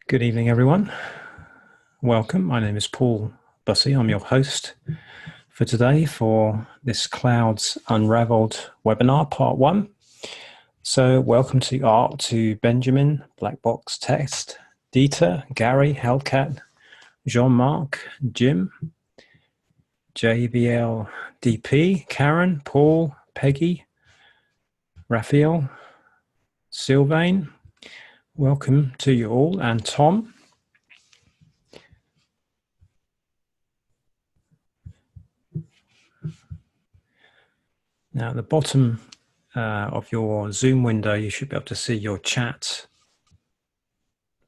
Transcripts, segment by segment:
Good evening, everyone. Welcome. My name is Paul Bussey. I'm your host for today for this Clouds Unraveled webinar, part 1. So welcome to Art, to Benjamin, Blackbox Text, Dieter, Gary, Hellcat, Jean-Marc, Jim, JBL DP, Karen, Paul, Peggy, Raphael, Sylvain. Welcome to you all, and Tom. Now, at the bottom of your Zoom window, you should be able to see your chat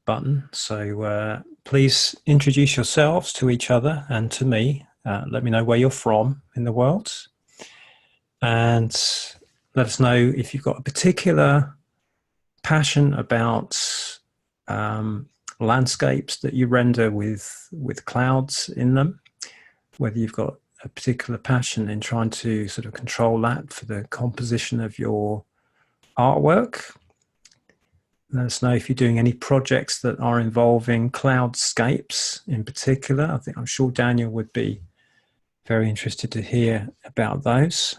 button. So please introduce yourselves to each other and to me. Let me know where you're from in the world. And let us know if you've got a particular passion about landscapes that you render with clouds in them, whether you've got a particular passion in trying to sort of control that for the composition of your artwork. Let us know if you're doing any projects that are involving cloudscapes in particular. I'm sure Daniel would be very interested to hear about those.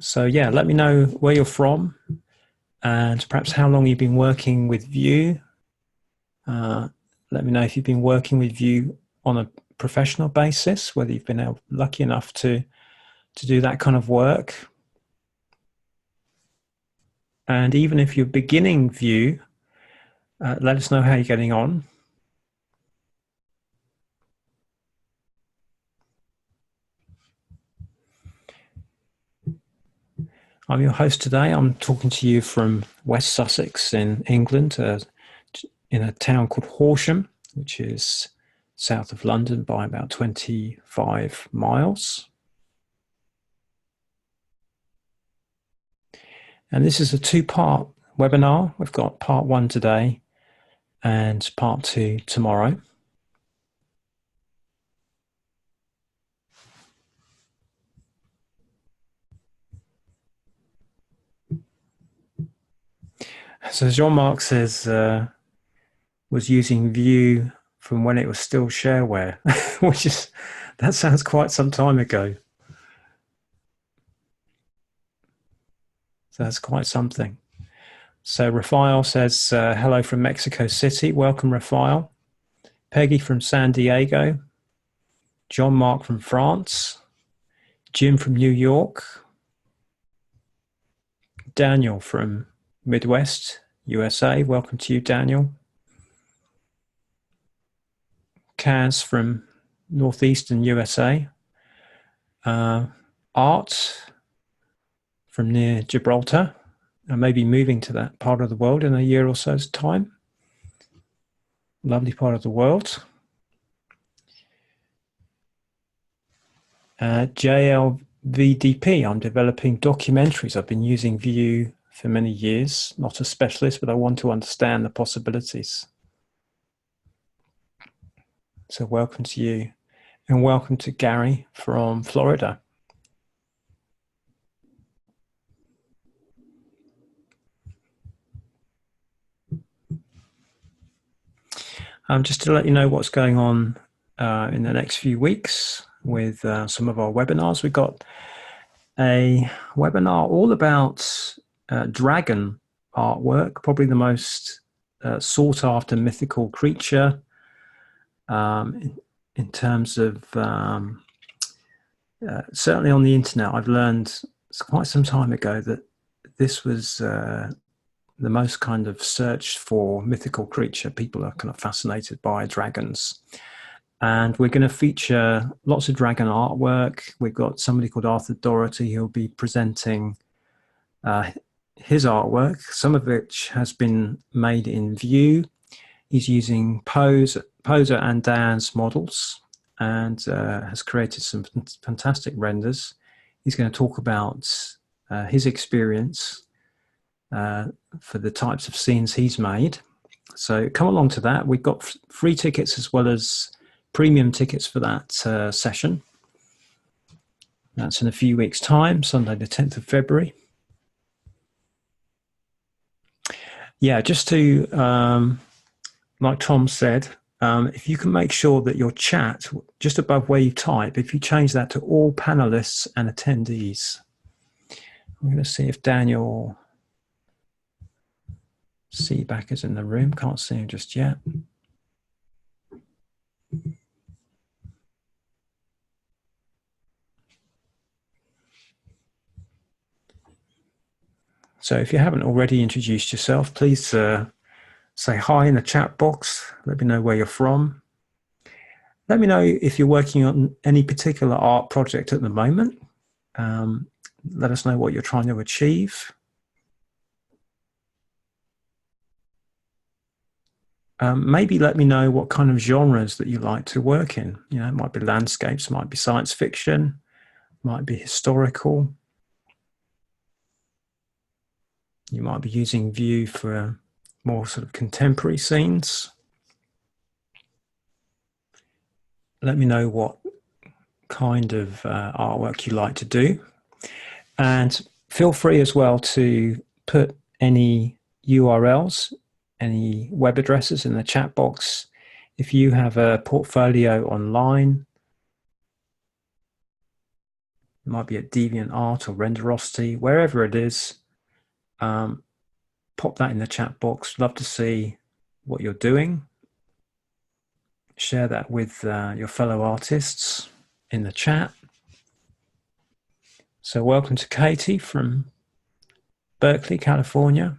So yeah, let me know where you're from and perhaps how long you've been working with VUE. Let me know if you've been working with VUE on a professional basis, whether you've been lucky enough to do that kind of work. And even if you're beginning VUE, let us know how you're getting on. I'm your host today. I'm talking to you from West Sussex in England, in a town called Horsham, which is south of London by about 25 miles. And this is a two-part webinar. We've got part 1 today and part 2 tomorrow. So Jean-Marc says, was using VUE from when it was still shareware, that sounds quite some time ago. So that's quite something. So Raphael says, hello from Mexico City. Welcome, Raphael. Peggy from San Diego. Jean-Marc from France. Jim from New York. Daniel from Midwest, USA. Welcome to you, Daniel. Kaz from Northeastern USA. Art from near Gibraltar. I may be moving to that part of the world in a year or so's time. Lovely part of the world. JLVDP, I'm developing documentaries. I've been using VUE for many years, not a specialist, but I want to understand the possibilities. So welcome to you, and welcome to Gary from Florida. Just to let you know what's going on in the next few weeks with some of our webinars. We've got a webinar all about dragon artwork, probably the most sought after mythical creature in terms of certainly on the internet. I've learned quite some time ago that this was the most kind of searched for mythical creature. People are kind of fascinated by dragons. And we're going to feature lots of dragon artwork. We've got somebody called Arthur Doherty who'll be presenting his artwork, some of which has been made in VUE. He's using Poser and Dan's models and has created some fantastic renders. He's going to talk about his experience for the types of scenes he's made. So come along to that. We've got free tickets as well as premium tickets for that session. That's in a few weeks' time, Sunday the 10th of February. Yeah, just to, like Tom said, if you can make sure that your chat, just above where you type, if you change that to all panelists and attendees, I'm going to see if Daniel Seaback is in the room. Can't see him just yet. So if you haven't already introduced yourself, please say hi in the chat box. Let me know where you're from. Let me know if you're working on any particular art project at the moment. Let us know what you're trying to achieve. Maybe let me know what kind of genres that you like to work in. You know, it might be landscapes, might be science fiction, might be historical. You might be using VUE for more sort of contemporary scenes. Let me know what kind of artwork you like to do. And feel free as well to put any URLs, any web addresses in the chat box. If you have a portfolio online, it might be at DeviantArt or Renderosity, wherever it is, pop that in the chat box. Love to see what you're doing. Share that with your fellow artists in the chat. So welcome to Katie from Berkeley, California.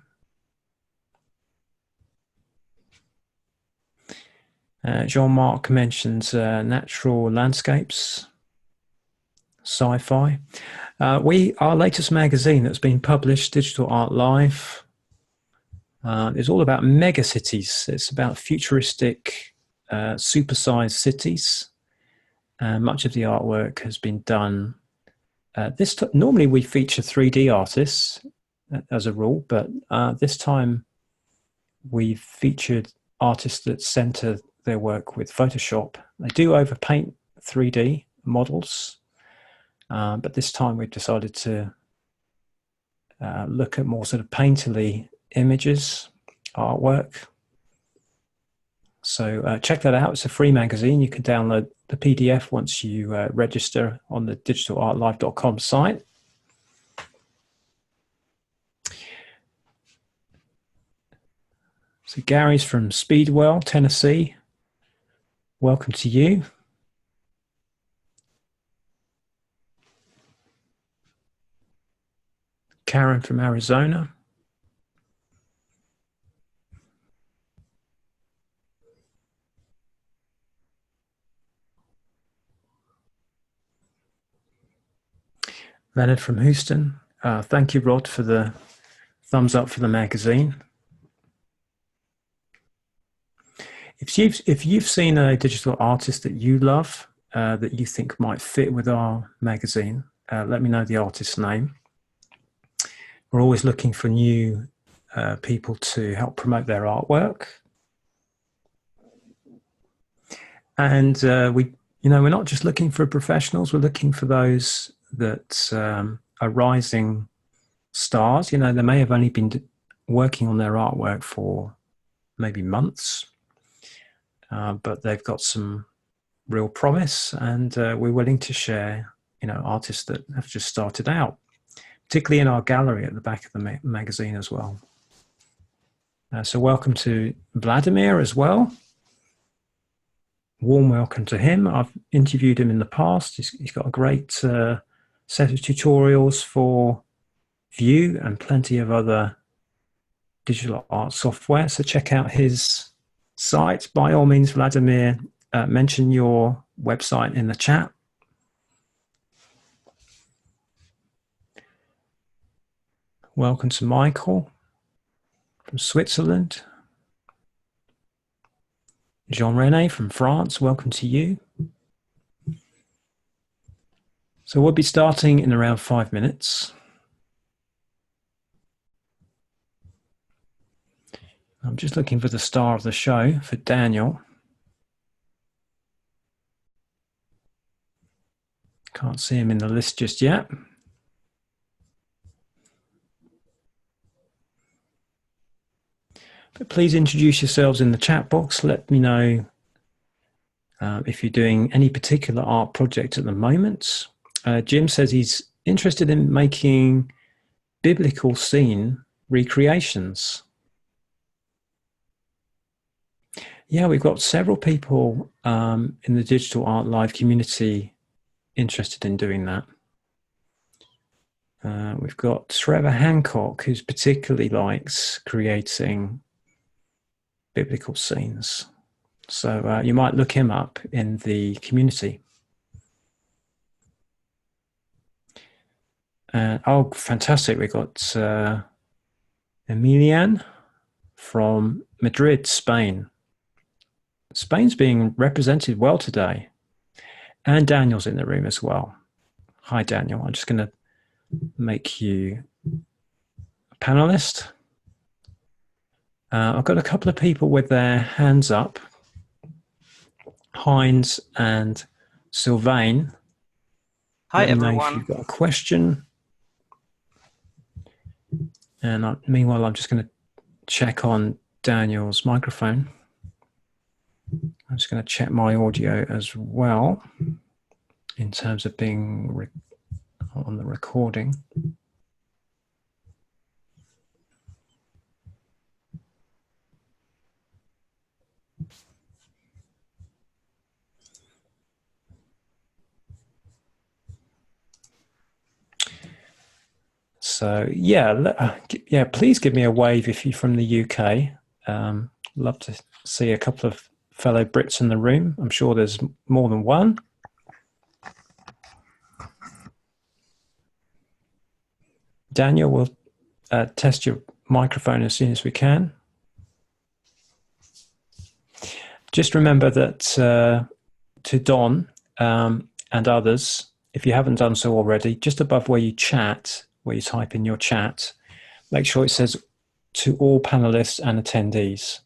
Jean-Marc mentions natural landscapes, sci-fi. Our latest magazine that's been published, Digital Art Live, is all about mega cities. It's about futuristic, supersized cities. Much of the artwork has been done. Normally we feature 3D artists as a rule, but this time we've featured artists that center their work with Photoshop. They do overpaint 3D models, but this time we've decided to look at more sort of painterly images, artwork. So check that out. It's a free magazine. You can download the PDF once you register on the digitalartlive.com site. So Gary's from Speedwell, Tennessee. Welcome to you. Karen from Arizona. Leonard from Houston. Thank you, Rod, for the thumbs up for the magazine. If you've seen a digital artist that you love, that you think might fit with our magazine, let me know the artist's name. We're always looking for new people to help promote their artwork. And we're not just looking for professionals, we're looking for those that are rising stars. You know, they may have only been working on their artwork for maybe months, but they've got some real promise, and we're willing to share, artists that have just started out, particularly in our gallery at the back of the magazine as well. So welcome to Vladimir as well. Warm welcome to him. I've interviewed him in the past. He's got a great set of tutorials for VUE and plenty of other digital art software. So check out his site. By all means, Vladimir, mention your website in the chat. Welcome to Michael from Switzerland. Jean-René from France, welcome to you. So we'll be starting in around 5 minutes. I'm just looking for the star of the show, for Daniel. Can't see him in the list just yet. Please introduce yourselves in the chat box. Let me know if you're doing any particular art project at the moment. Jim says he's interested in making biblical scene recreations. Yeah, we've got several people in the Digital Art Live community interested in doing that. We've got Trevor Hancock, who particularly likes creating biblical scenes. So you might look him up in the community. Oh, fantastic. We've got Emilian from Madrid, Spain. Spain's being represented well today. And Daniel's in the room as well. Hi, Daniel. I'm just going to make you a panelist. I've got a couple of people with their hands up. Heinz and Sylvain. Hi, Let me everyone. know if you've got a question. And meanwhile, I'm just going to check on Daniel's microphone. I'm just going to check my audio as well in terms of being on the recording. So yeah, please give me a wave if you're from the UK. Love to see a couple of fellow Brits in the room. I'm sure there's more than one. Daniel, we'll test your microphone as soon as we can. Just remember that to Don and others, if you haven't done so already, just above where you chat, where you type in your chat, make sure it says to all panelists and attendees.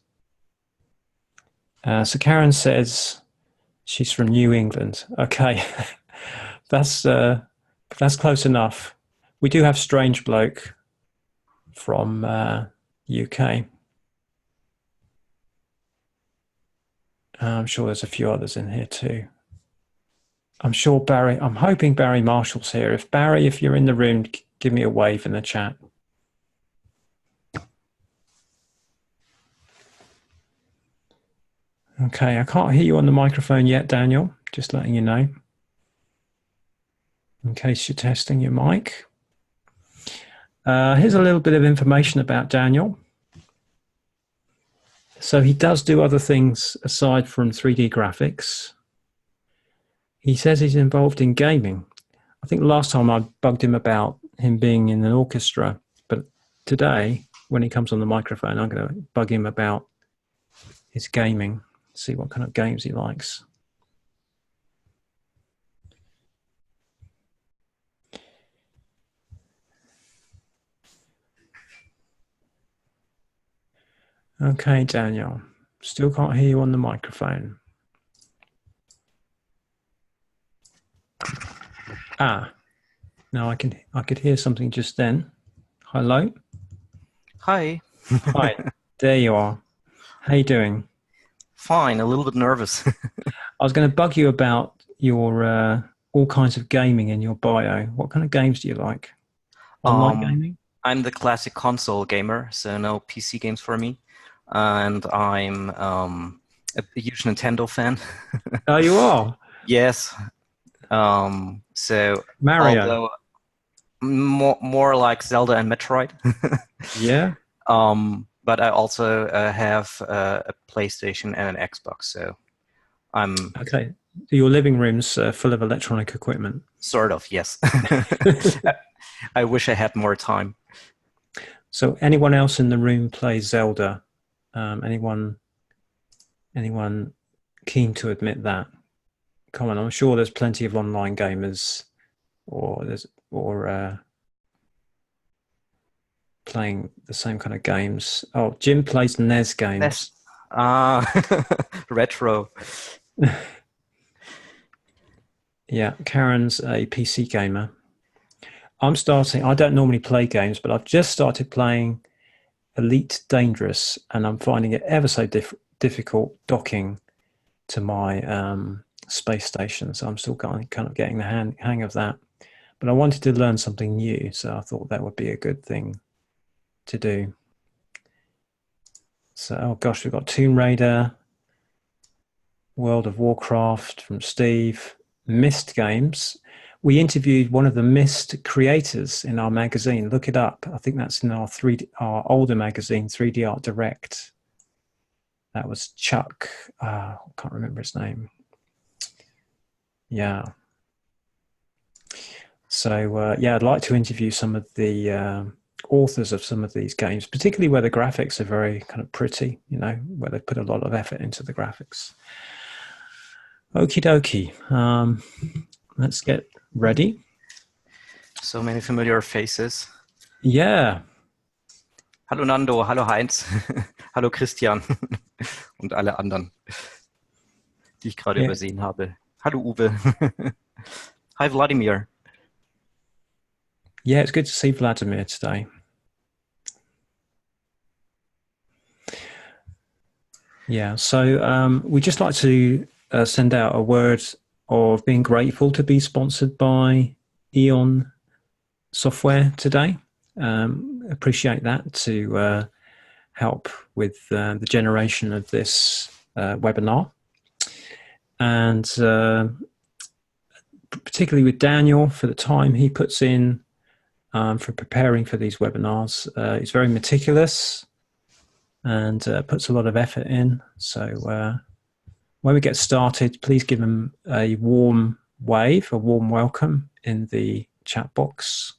So Karen says she's from New England. Okay, that's close enough. We do have Strange Bloke from UK. I'm sure there's a few others in here too. I'm sure Barry, I'm hoping Barry Marshall's here. If Barry, if you're in the room, give me a wave in the chat. Okay, I can't hear you on the microphone yet, Daniel. Just letting you know. In case you're testing your mic. Here's a little bit of information about Daniel. So he does do other things aside from 3D graphics. He says he's involved in gaming. I think last time I bugged him about him being in an orchestra, but today, when he comes on the microphone, I'm going to bug him about his gaming, see what kind of games he likes. Okay, Daniel, still can't hear you on the microphone. Now I could hear something just then. Hello? Hi. Hi, there you are. How you doing? Fine, a little bit nervous. I was going to bug you about your all kinds of gaming in your bio. What kind of games do you like? Online gaming? I'm the classic console gamer, so no PC games for me. And I'm a huge Nintendo fan. Oh, you are? Yes. So Mario? although more like Zelda and Metroid. Yeah? But I also have a PlayStation and an Xbox, so I'm... Okay. Your living room's full of electronic equipment? Sort of, yes. I wish I had more time. So anyone else in the room plays Zelda? Anyone keen to admit that? Come on, I'm sure there's plenty of online gamers or playing the same kind of games. Oh, Jim plays NES games. Retro. Yeah, Karen's a PC gamer. I don't normally play games, but I've just started playing Elite Dangerous, and I'm finding it ever so difficult docking to my space station. So I'm still kind of getting the hang of that. But I wanted to learn something new, so I thought that would be a good thing to do. So, oh gosh, we've got Tomb Raider, World of Warcraft from Steve, Myst Games. We interviewed one of the Myst creators in our magazine. Look it up. I think that's in our older magazine, 3D Art Direct. That was Chuck. I can't remember his name. Yeah. So yeah, I'd like to interview some of the authors of some of these games, particularly where the graphics are very kind of pretty, you know, where they put a lot of effort into the graphics. Okie dokie. Let's get ready. So many familiar faces. Yeah. Hallo Nando, hallo Heinz, hallo Christian und alle anderen, die ich gerade übersehen habe. Hallo Uwe. Hi Vladimir. Yeah, it's good to see Vladimir today. Yeah, so we'd just like to send out a word of being grateful to be sponsored by Eon Software today. Appreciate that to help with the generation of this webinar. And particularly with Daniel for the time he puts in for preparing for these webinars. He's very meticulous and puts a lot of effort in. So when we get started, please give him a warm wave, a warm welcome in the chat box.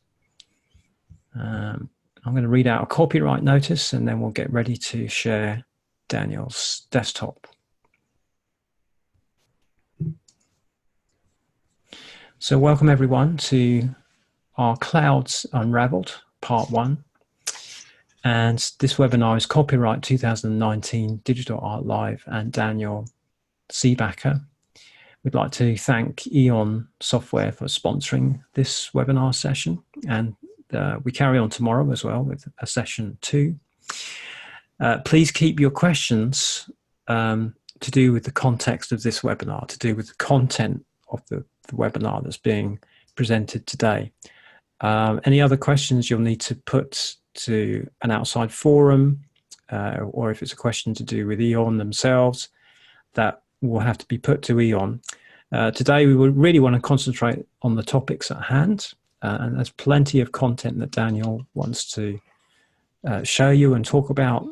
I'm going to read out a copyright notice and then we'll get ready to share Daniel's desktop. So welcome everyone to our Clouds Unraveled Part 1. And this webinar is copyright 2019 Digital Art Live and Daniel Seebacker. We'd like to thank Eon Software for sponsoring this webinar session. And we carry on tomorrow as well with a session 2. Please keep your questions to do with the context of this webinar, to do with the content of the webinar that's being presented today. Any other questions you'll need to put to an outside forum, or if it's a question to do with Eon themselves, that will have to be put to Eon. Today we would really want to concentrate on the topics at hand, and there's plenty of content that Daniel wants to show you and talk about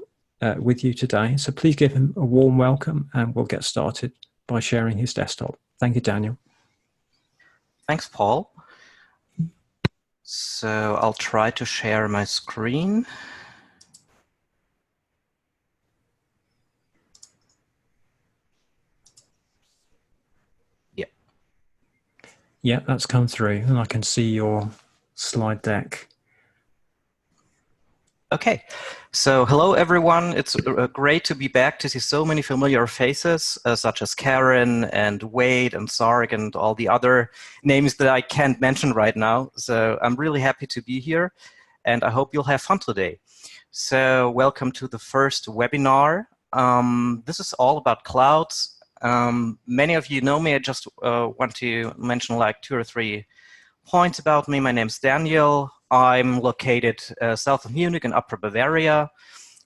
with you today. So please give him a warm welcome and we'll get started by sharing his desktop. Thank you, Daniel. Thanks, Paul. So I'll try to share my screen. Yeah. Yeah, that's come through and I can see your slide deck. Okay, so hello everyone. It's great to be back to see so many familiar faces, such as Karen and Wade and Sark and all the other names that I can't mention right now. So I'm really happy to be here and I hope you'll have fun today. So welcome to the first webinar. This is all about clouds. Many of you know me. I just want to mention like 2 or 3 points about me. My name's Daniel. I'm located south of Munich in Upper Bavaria.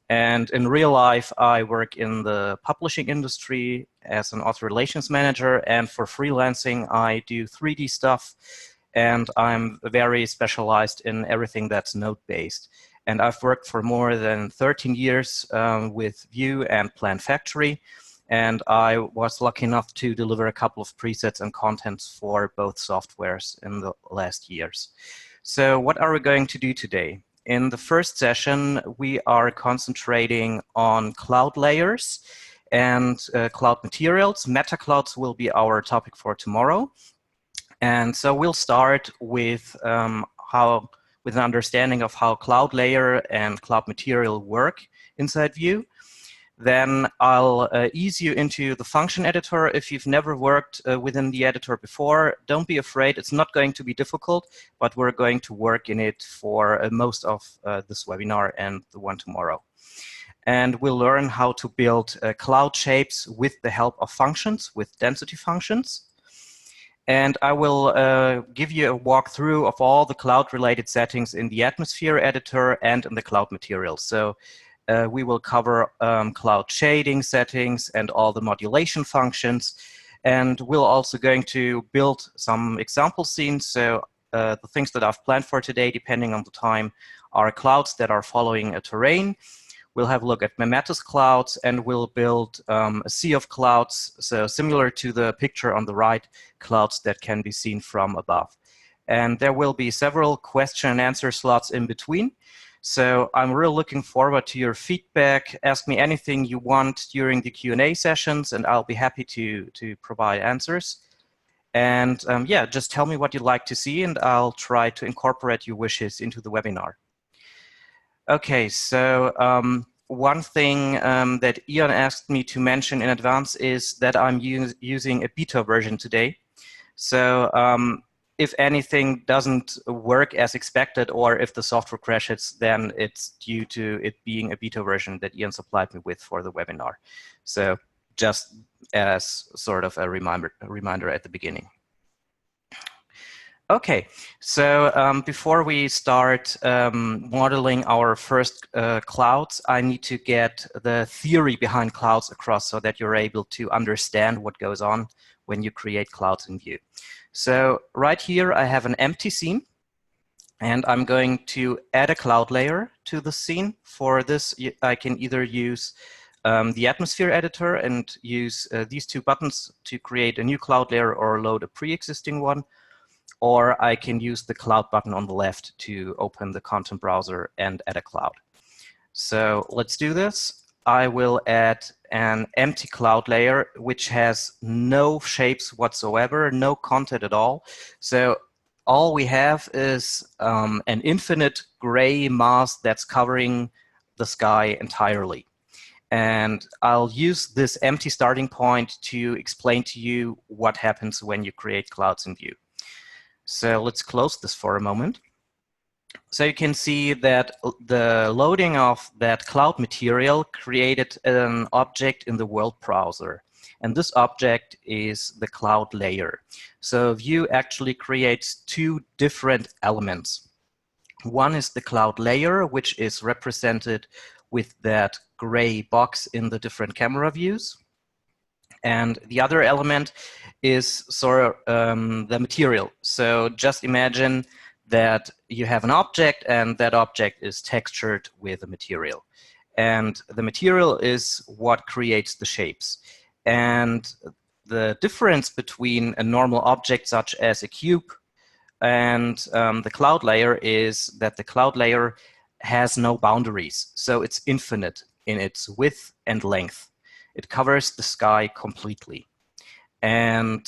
And in real life, I work in the publishing industry as an author relations manager. And for freelancing, I do 3D stuff. And I'm very specialized in everything that's node-based. And I've worked for more than 13 years with VUE and Plan Factory. And I was lucky enough to deliver a couple of presets and contents for both softwares in the last years. So what are we going to do today? In the first session, we are concentrating on cloud layers and cloud materials. Meta clouds will be our topic for tomorrow. And so we'll start with an understanding of how cloud layer and cloud material work inside VUE. Then I'll ease you into the function editor. If you've never worked within the editor before, don't be afraid. It's not going to be difficult, but we're going to work in it for most of this webinar and the one tomorrow. And we'll learn how to build cloud shapes with the help of functions, with density functions. And I will give you a walkthrough of all the cloud-related settings in the atmosphere editor and in the cloud materials. So we will cover cloud shading settings and all the modulation functions. And we're also going to build some example scenes. So the things that I've planned for today, depending on the time, are clouds that are following a terrain. We'll have a look at Mimetis clouds, and we'll build a sea of clouds, so similar to the picture on the right, clouds that can be seen from above. And there will be several question and answer slots in between. So I'm really looking forward to your feedback. Ask me anything you want during the Q&A sessions, and I'll be happy to provide answers. And yeah, just tell me what you'd like to see, and I'll try to incorporate your wishes into the webinar. Okay, so one thing that Ian asked me to mention in advance is that I'm using a beta version today. So if anything doesn't work as expected, or if the software crashes, then it's due to it being a beta version that Ian supplied me with for the webinar. So just as sort of a reminder at the beginning. Okay, so before we start modeling our first clouds, I need to get the theory behind clouds across so that you're able to understand what goes on when you create clouds in Vue. So right here, I have an empty scene, and I'm going to add a cloud layer to the scene. For this, I can either use the atmosphere editor and use these two buttons to create a new cloud layer or load a pre-existing one. Or I can use the cloud button on the left to open the content browser and add a cloud. So let's do this. I will add an empty cloud layer, which has no shapes whatsoever, no content at all. So all we have is an infinite gray mass that's covering the sky entirely. And I'll use this empty starting point to explain to you what happens when you create clouds in Vue. So let's close this for a moment. So you can see that the loading of that cloud material created an object in the world browser. And this object is the cloud layer. So Vue actually creates two different elements. One is the cloud layer, which is represented with that gray box in the different camera views. And the other element is sort of the material. So just imagine that you have an object, and that object is textured with a material. And the material is what creates the shapes. And the difference between a normal object such as a cube and the cloud layer is that the cloud layer has no boundaries. So it's infinite in its width and length. It covers the sky completely. And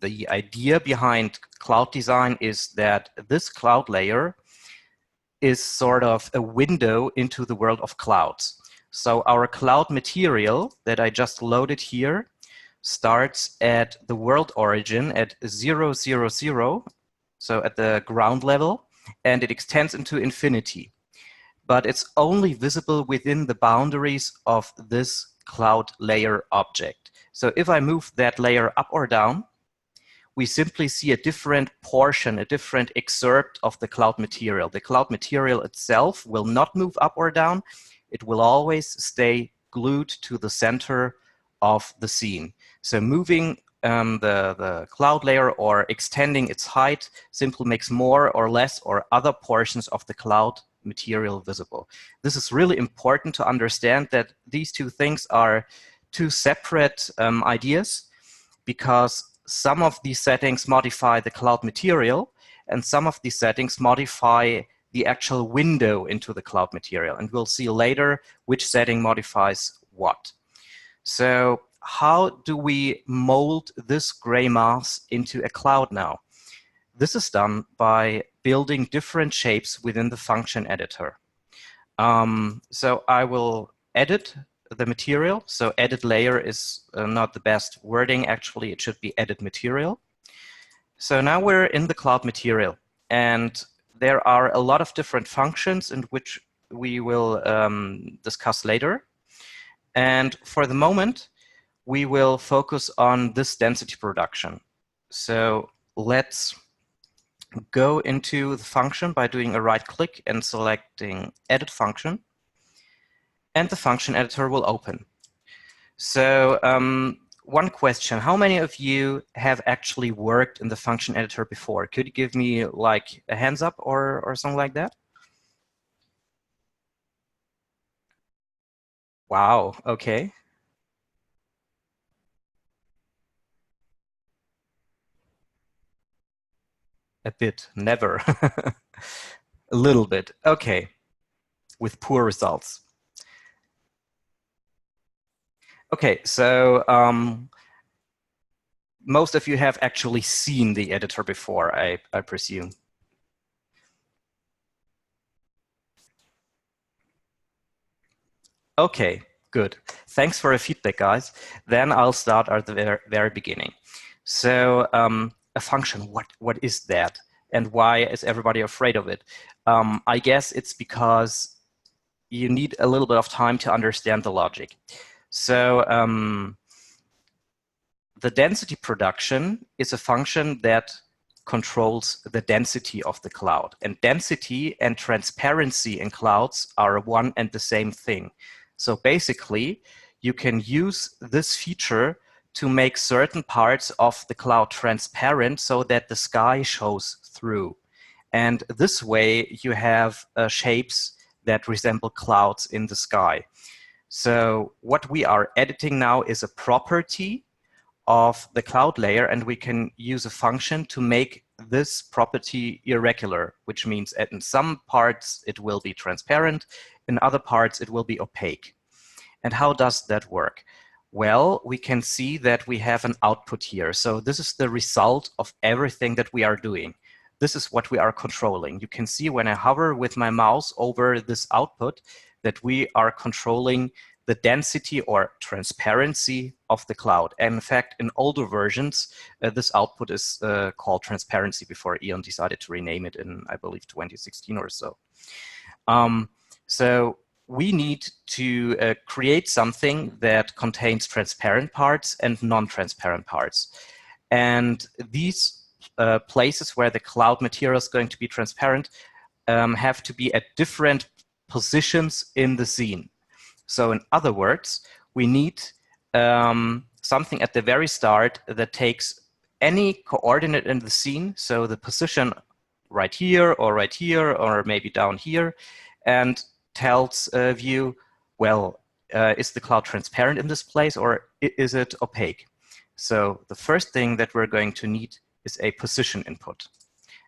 the idea behind cloud design is that this cloud layer is sort of a window into the world of clouds. So our cloud material that I just loaded here starts at the world origin at 0, 0, 0, so at the ground level, and it extends into infinity. But it's only visible within the boundaries of this cloud layer object. So if I move that layer up or down, we simply see a different portion, a different excerpt of the cloud material. The cloud material itself will not move up or down. It will always stay glued to the center of the scene. So moving the cloud layer or extending its height simply makes more or less or other portions of the cloud material visible. This is really important to understand, that these two things are two separate ideas, because some of these settings modify the cloud material and some of these settings modify the actual window into the cloud material. And we'll see later which setting modifies what. So how do we mold this gray mass into a cloud now? This is done by building different shapes within the function editor. So I will edit the material. So edit layer is not the best wording. Actually, it should be edit material. So now we're in the cloud material, and there are a lot of different functions in which we will discuss later. And for the moment, we will focus on this density production. So let's go into the function by doing a right click and selecting edit function. And the function editor will open. So one question, how many of you have actually worked in the function editor before? Could you give me like a hands up or something like that? Wow, okay. A bit, never. A little bit, okay, with poor results. Okay, so most of you have actually seen the editor before, I presume. Okay, good. Thanks for the feedback, guys. Then I'll start at the very beginning. So a function, what is that? And why is everybody afraid of it? I guess it's because you need a little bit of time to understand the logic. So the density production is a function that controls the density of the cloud. And density and transparency in clouds are one and the same thing. So basically, you can use this feature to make certain parts of the cloud transparent so that the sky shows through. And this way, you have shapes that resemble clouds in the sky. So what we are editing now is a property of the cloud layer, and we can use a function to make this property irregular, which means that in some parts it will be transparent, in other parts it will be opaque. And how does that work? Well, we can see that we have an output here. So this is the result of everything that we are doing. This is what we are controlling. You can see when I hover with my mouse over this output that we are controlling the density or transparency of the cloud. And in fact, in older versions, this output is called transparency before Eon decided to rename it in, I believe, 2016 or so. So we need to create something that contains transparent parts and non-transparent parts. And these places where the cloud material is going to be transparent have to be at different positions in the scene. So in other words, we need something at the very start that takes any coordinate in the scene, so the position right here or maybe down here, and tells Vue, well, is the cloud transparent in this place or is it opaque? So the first thing that we're going to need is a position input.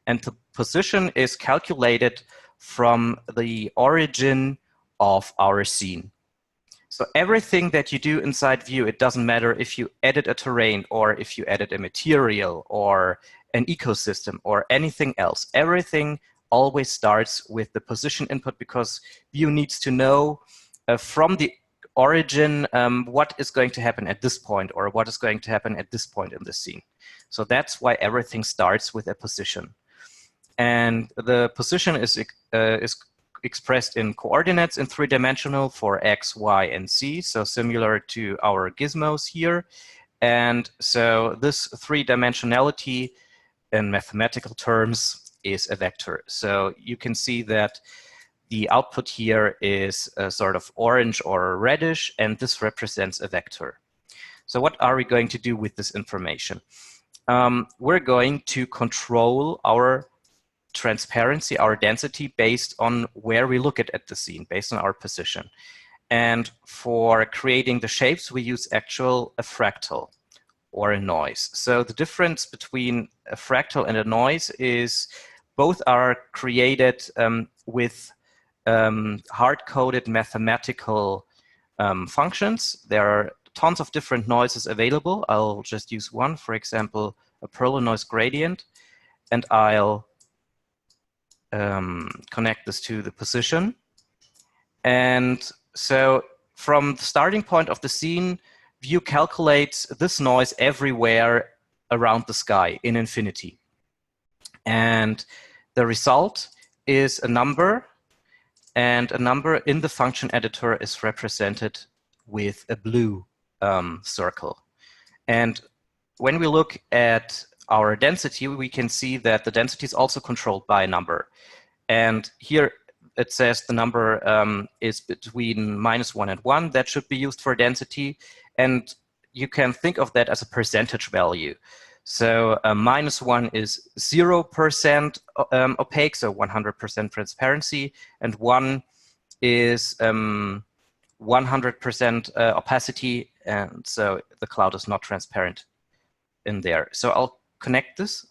And the position is calculated from the origin of our scene. So everything that you do inside Vue, it doesn't matter if you edit a terrain or if you edit a material or an ecosystem or anything else. Everything always starts with the position input because Vue needs to know from the origin what is going to happen at this point or what is going to happen at this point in the scene. So that's why everything starts with a position. And the position is expressed in coordinates in 3-dimensional for X, Y, and Z, so similar to our gizmos here. And so this 3-dimensionality in mathematical terms is a vector. So you can see that the output here is a sort of orange or reddish, and this represents a vector. So what are we going to do with this information? We're going to control our transparency, our density, based on where we look at the scene, based on our position. And for creating the shapes, we use a fractal or a noise. So the difference between a fractal and a noise is both are created with hard-coded mathematical functions. There are tons of different noises available. I'll just use one, for example, a Perl noise gradient, and I'll connect this to the position. And so from the starting point of the scene, Vue calculates this noise everywhere around the sky in infinity. And the result is a number. and a number in the function editor is represented with a blue circle. And when we look at our density, we can see that the density is also controlled by a number. And here it says the number is between -1 and 1. That should be used for density. And you can think of that as a percentage value. So -1 is 0% opaque, so 100% transparency, and 1 is 100% opacity, and so the cloud is not transparent in there. So I'll connect this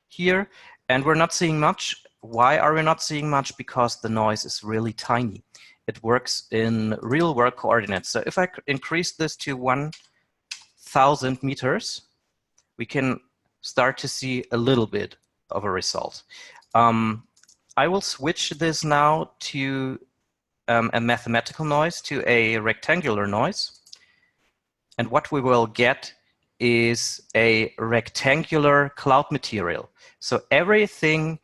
here, and we're not seeing much. Why are we not seeing much? Because the noise is really tiny. It works in real world coordinates. So if I increase this to 1,000 meters, we can start to see a little bit of a result. I will switch this now to a mathematical noise, to a rectangular noise. And what we will get is a rectangular cloud material. So everything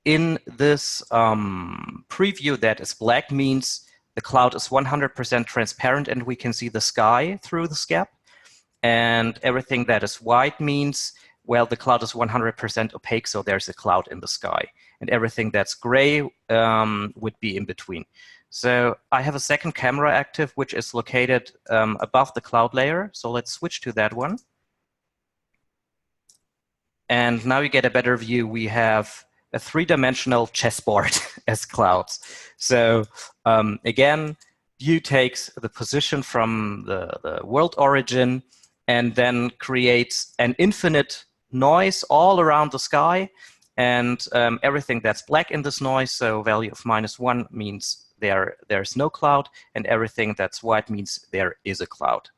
in this preview that is black means the cloud is 100% transparent and we can see the sky through this gap. And everything that is white means, well, the cloud is 100% opaque, so there's a cloud in the sky. And everything that's gray would be in between. So I have a second camera active, which is located above the cloud layer. So let's switch to that one. And now you get a better view. We have a three-dimensional chessboard as clouds. So again, view takes the position from the world origin and then creates an infinite noise all around the sky. And everything that's black in this noise, so value of -1 means there's no cloud, and everything that's white means there is a cloud.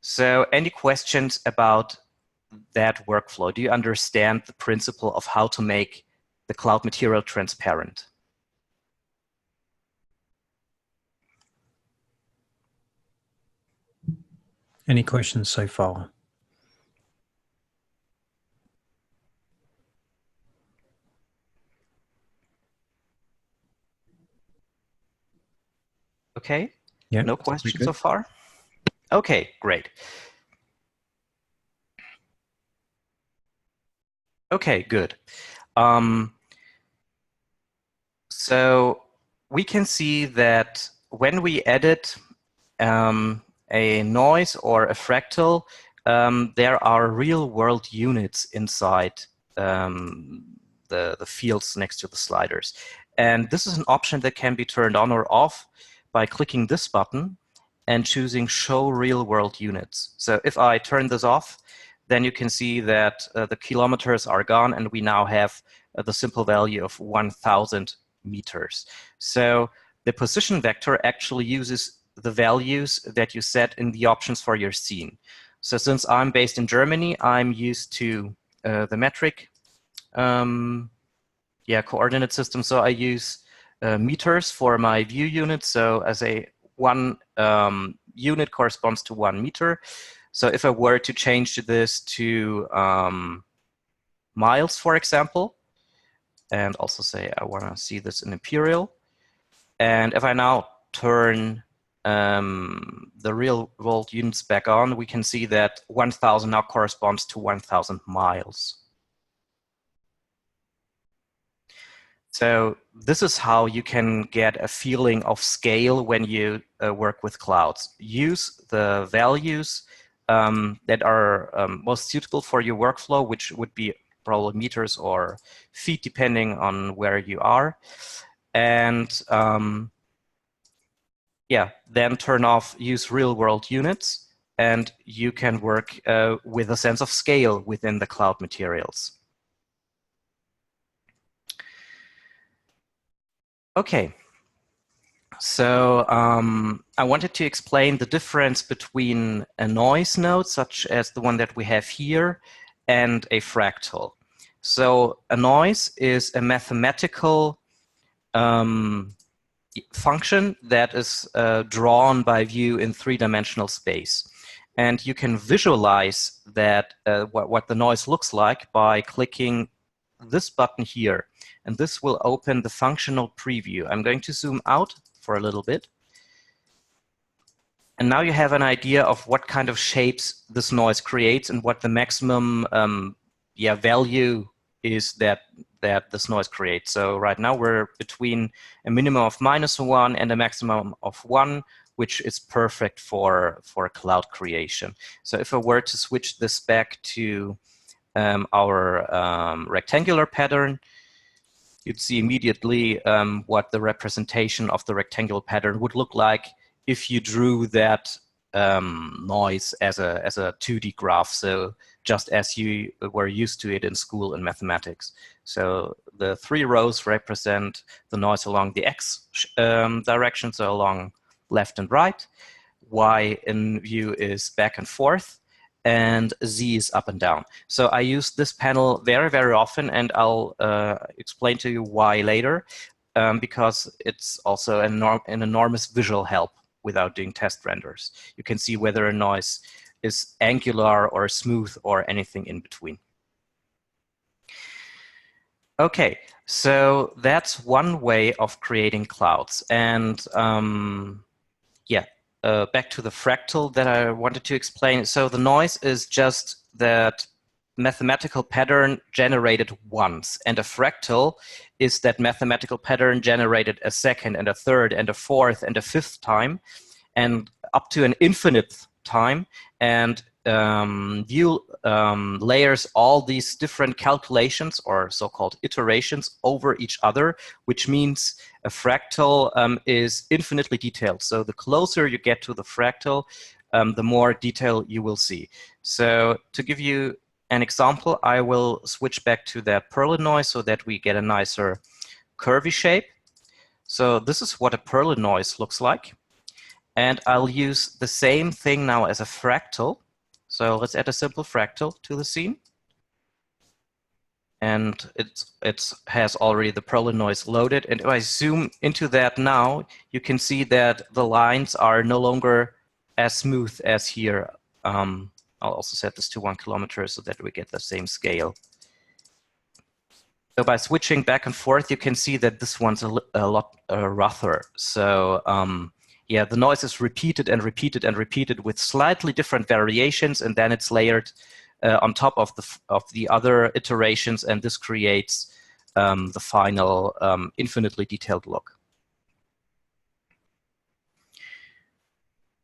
So any questions about that workflow? Do you understand the principle of how to make the cloud material transparent? Any questions so far? Okay, yeah, no questions so far? Okay, great. Okay, good. So we can see that when we edit a noise or a fractal, there are real-world units inside the fields next to the sliders. And this is an option that can be turned on or off by clicking this button and choosing Show Real-World Units. So if I turn this off, then you can see that the kilometers are gone, and we now have the simple value of 1,000 meters. So the position vector actually uses the values that you set in the options for your scene. So since I'm based in Germany, I'm used to the metric coordinate system. So I use meters for my view unit. So as a one unit corresponds to 1 meter. So if I were to change this to miles, for example, and also say I want to see this in imperial, and if I now turn the real world units back on, we can see that 1,000 now corresponds to 1,000 miles. So this is how you can get a feeling of scale when you work with clouds. Use the values that are most suitable for your workflow, which would be probably meters or feet, depending on where you are. And then turn off use real-world units, and you can work with a sense of scale within the cloud materials. Okay, so I wanted to explain the difference between a noise node, such as the one that we have here, and a fractal. So a noise is a mathematical function that is drawn by view in three-dimensional space. And you can visualize that what the noise looks like by clicking this button here. and this will open the functional preview. I'm going to zoom out for a little bit. And now you have an idea of what kind of shapes this noise creates and what the maximum value is that this noise creates. So right now we're between a minimum of -1 and a maximum of 1, which is perfect for cloud creation. So if I were to switch this back to our rectangular pattern, you'd see immediately what the representation of the rectangular pattern would look like if you drew that noise as a 2D graph. So just as you were used to it in school in mathematics. So the 3 rows represent the noise along the x direction, so along left and right. Y in VUE is back and forth, and Z is up and down. So I use this panel very, very often, and I'll explain to you why later, because it's also an enormous visual help without doing test renders. You can see whether a noise is angular or smooth or anything in between. Okay, so that's one way of creating clouds. And back to the fractal that I wanted to explain. So the noise is just that mathematical pattern generated once, and a fractal is that mathematical pattern generated a second and a third and a fourth and a fifth time, and up to an infinite time. And VUE layers all these different calculations, or so-called iterations, over each other, which means a fractal is infinitely detailed. So the closer you get to the fractal, the more detail you will see. So to give you an example, I will switch back to that Perlin noise so that we get a nicer curvy shape. So this is what a Perlin noise looks like. And I'll use the same thing now as a fractal. So let's add a simple fractal to the scene. And it has already the Perlin noise loaded. And if I zoom into that now, you can see that the lines are no longer as smooth as here. I'll also set this to 1 kilometer so that we get the same scale. So by switching back and forth, you can see that this one's a lot rougher. So yeah, the noise is repeated and repeated and repeated with slightly different variations, and then it's layered on top of the other iterations, and this creates the final infinitely detailed look.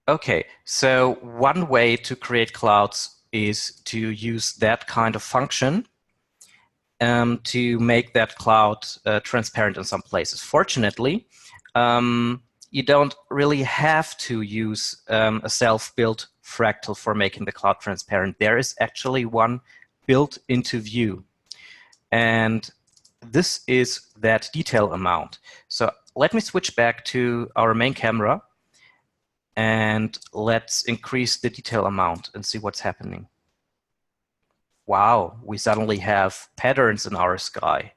Okay, so one way to create clouds is to use that kind of function to make that cloud transparent in some places. Fortunately, you don't really have to use a self-built fractal for making the cloud transparent. There is actually one built into VUE. And this is that detail amount. So let me switch back to our main camera, and let's increase the detail amount and see what's happening. Wow, we suddenly have patterns in our sky.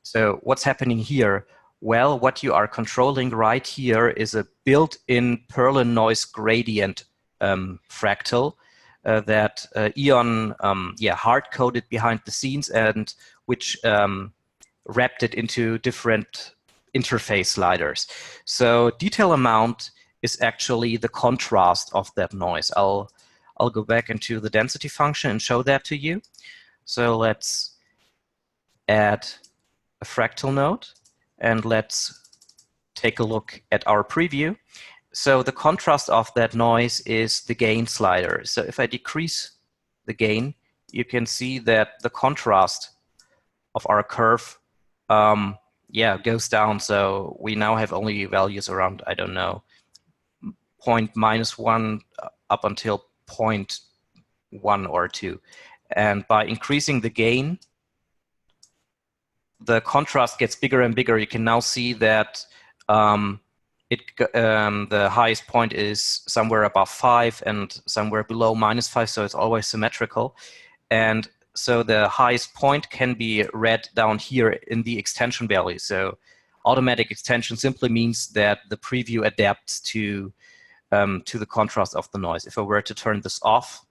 So what's happening here? Well, what you are controlling right here is a built-in Perlin noise gradient fractal that Eon hard-coded behind the scenes, and which wrapped it into different interface sliders. So detail amount is actually the contrast of that noise. I'll go back into the density function and show that to you. So let's add a fractal node, and let's take a look at our preview. So the contrast of that noise is the gain slider. So if I decrease the gain, you can see that the contrast of our curve goes down. So we now have only values around, I don't know, -1 up until 0.1 or 2. And by increasing the gain, the contrast gets bigger and bigger. You can now see that the highest point is somewhere above 5 and somewhere below -5, so it's always symmetrical. And so the highest point can be read down here in the extension value. So automatic extension simply means that the preview adapts to the contrast of the noise. If I were to turn this off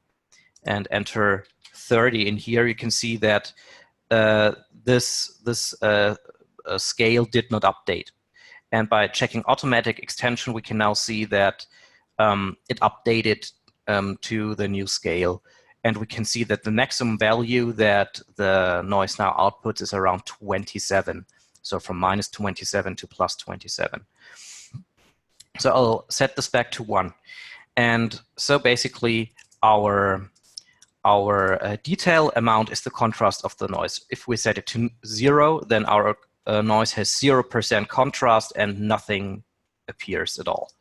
and enter 30 in here, you can see that this scale did not update. And by checking automatic extension, we can now see that it updated to the new scale. And we can see that the maximum value that the noise now outputs is around 27. So from -27 to +27. So I'll set this back to 1. And so basically our detail amount is the contrast of the noise. If we set it to 0, then our noise has 0% contrast and nothing appears at all.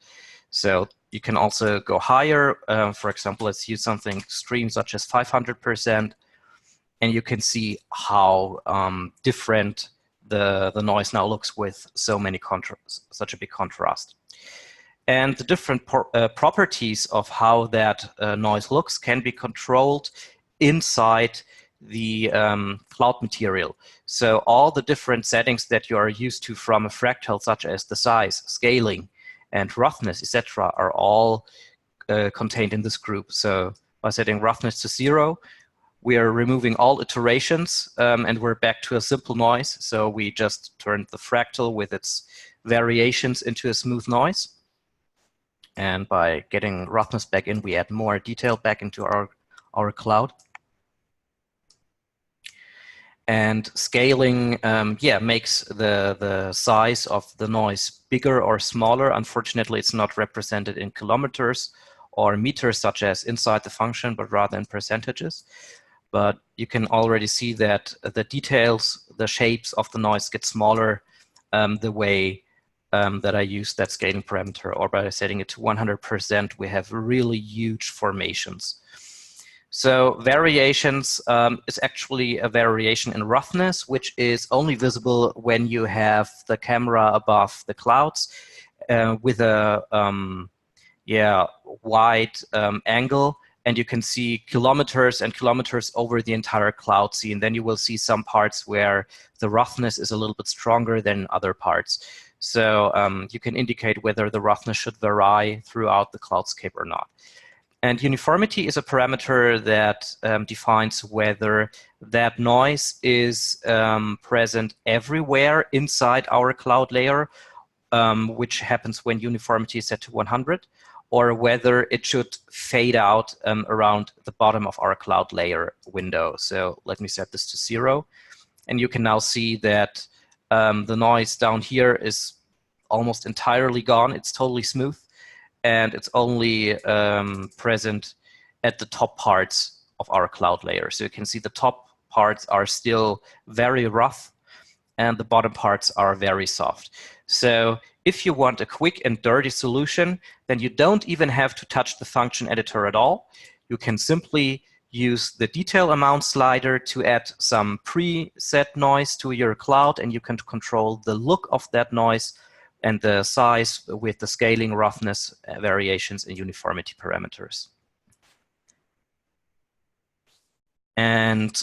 So you can also go higher. For example, let's use something extreme such as 500%, and you can see how different the noise now looks with such a big contrast. And the different properties of how that noise looks can be controlled inside the cloud material. So all the different settings that you are used to from a fractal, such as the size, scaling, and roughness, etc., are all contained in this group. So by setting roughness to 0, we are removing all iterations, and we're back to a simple noise. So we just turned the fractal with its variations into a smooth noise. And by getting roughness back in, we add more detail back into our cloud. And scaling, makes the size of the noise bigger or smaller. Unfortunately, it's not represented in kilometers or meters, such as inside the function, but rather in percentages. But you can already see that the details, the shapes of the noise get smaller the way that I use that scaling parameter, or by setting it to 100%, we have really huge formations. So variations is actually a variation in roughness, which is only visible when you have the camera above the clouds with a wide angle, and you can see kilometers and kilometers over the entire cloud scene. Then you will see some parts where the roughness is a little bit stronger than other parts. So you can indicate whether the roughness should vary throughout the cloudscape or not. And uniformity is a parameter that defines whether that noise is present everywhere inside our cloud layer, which happens when uniformity is set to 100, or whether it should fade out around the bottom of our cloud layer window. So let me set this to 0. And you can now see that the noise down here is almost entirely gone. It's totally smooth. And it's only present at the top parts of our cloud layer. So you can see the top parts are still very rough and the bottom parts are very soft. So if you want a quick and dirty solution, then you don't even have to touch the function editor at all. You can simply use the detail amount slider to add some preset noise to your cloud, and you can control the look of that noise and the size with the scaling, roughness, variations, and uniformity parameters. And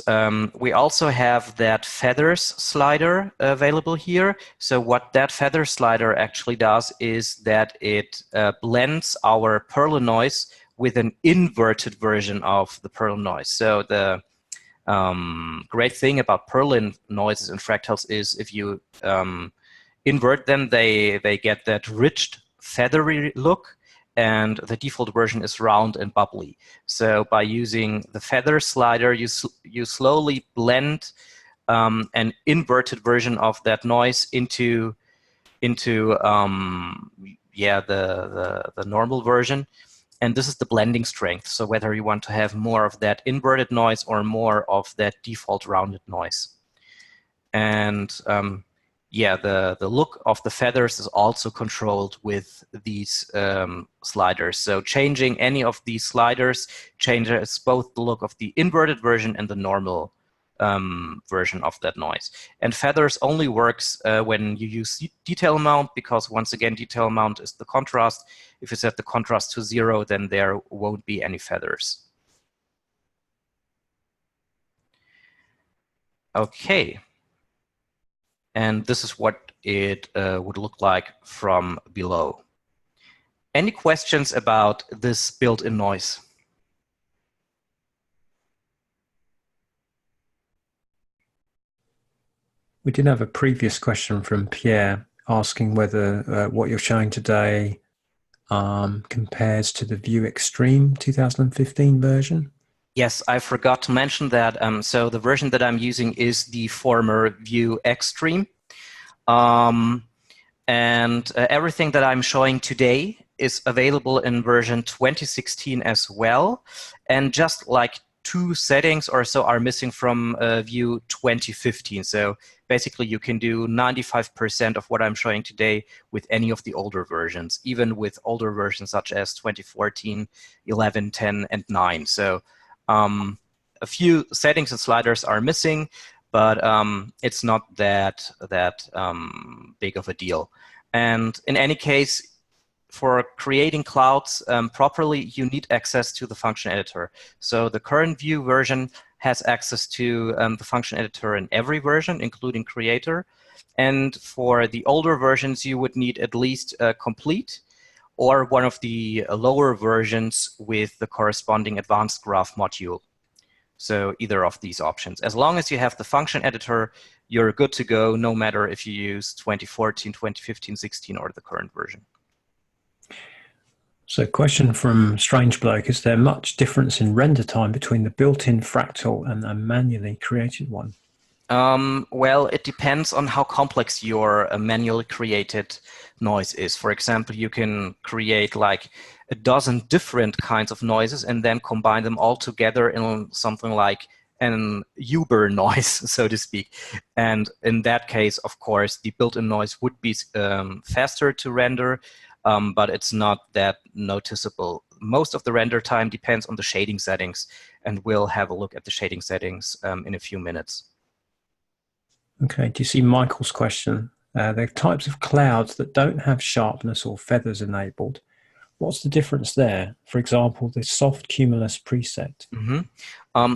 we also have that feathers slider available here. So what that feather slider actually does is that it blends our Perlin noise with an inverted version of the Perlin noise. So the great thing about Perlin noises and fractals is if you invert them, they get that rich, feathery look, and the default version is round and bubbly. So by using the feather slider, you slowly blend an inverted version of that noise into the normal version. And this is the blending strength. So whether you want to have more of that inverted noise or more of that default rounded noise. And the look of the feathers is also controlled with these sliders. So changing any of these sliders changes both the look of the inverted version and the normal version of that noise. And feathers only works when you use detail amount, because once again, detail amount is the contrast. If you set the contrast to 0, then there won't be any feathers. Okay. And this is what it would look like from below. Any questions about this built-in noise? We did have a previous question from Pierre asking whether what you're showing today compares to the VUE Extreme 2015 version. Yes, I forgot to mention that. So the version that I'm using is the former VUE Extreme. Everything that I'm showing today is available in version 2016 as well. And just like 2 settings or so are missing from VUE 2015. So basically you can do 95% of what I'm showing today with any of the older versions, even with older versions such as 2014, 11, 10, and 9. So a few settings and sliders are missing, but it's not that big of a deal. And in any case, for creating clouds properly, you need access to the function editor. So the current VUE version has access to the function editor in every version, including Creator. And for the older versions, you would need at least Complete or one of the lower versions with the corresponding advanced graph module. So either of these options. As long as you have the function editor, you're good to go, no matter if you use 2014, 2015, 16, or the current version. So question from Strange Bloke, is there much difference in render time between the built-in fractal and a manually created one? Well, it depends on how complex your manually created noise is. For example, you can create like a dozen different kinds of noises and then combine them all together in something like an Uber noise, so to speak. And in that case, of course, the built-in noise would be faster to render, but it's not that noticeable. Most of the render time depends on the shading settings, and we'll have a look at the shading settings in a few minutes. Okay, do you see Michael's question? There are types of clouds that don't have sharpness or feathers enabled. What's the difference there? For example, the soft cumulus preset.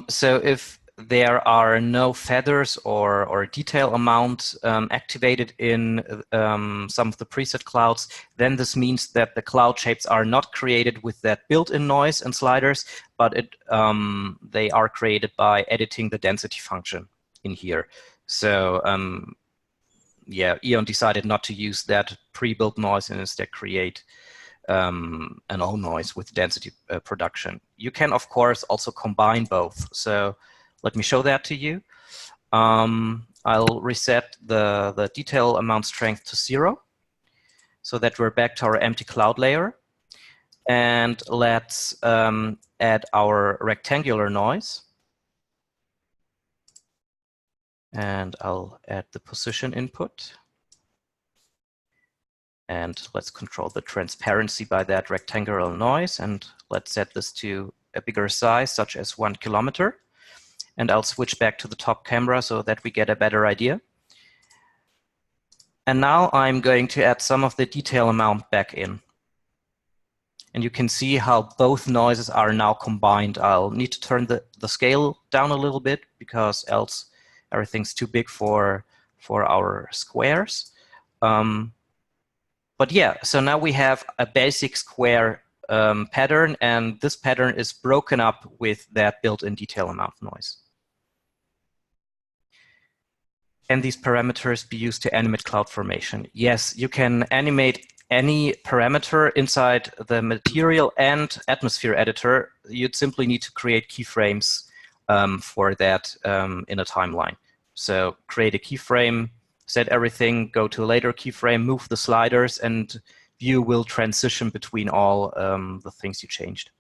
So if there are no feathers or detail amount activated in some of the preset clouds, then this means that the cloud shapes are not created with that built-in noise and sliders, but they are created by editing the density function in here. So yeah, Eon decided not to use that pre-built noise and instead create an own noise with density production. You can, of course, also combine both. So let me show that to you. I'll reset the detail amount strength to 0 so that we're back to our empty cloud layer. And let's add our rectangular noise. And I'll add the position input. And let's control the transparency by that rectangular noise. And let's set this to a bigger size, such as 1 kilometer. And I'll switch back to the top camera so that we get a better idea. And now I'm going to add some of the detail amount back in. And you can see how both noises are now combined. I'll need to turn the scale down a little bit because else everything's too big for our squares. But yeah, so now we have a basic square pattern, and this pattern is broken up with that built-in detail amount noise. Can these parameters be used to animate cloud formation? Yes, you can animate any parameter inside the material and atmosphere editor. You'd simply need to create keyframes for that in a timeline. So create a keyframe, set everything, go to a later keyframe, move the sliders, and VUE will transition between all the things you changed.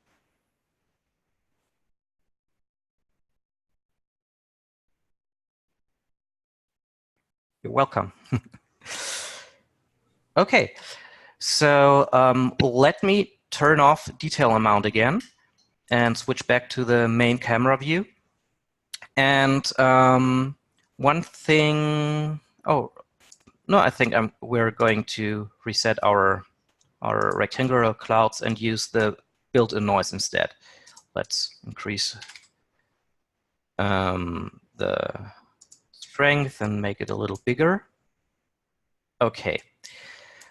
You're welcome. Okay, so let me turn off detail amount again and switch back to the main camera view. And one thing, oh, no, I think we're going to reset our rectangular clouds and use the built-in noise instead. Let's increase the strength and make it a little bigger. Okay.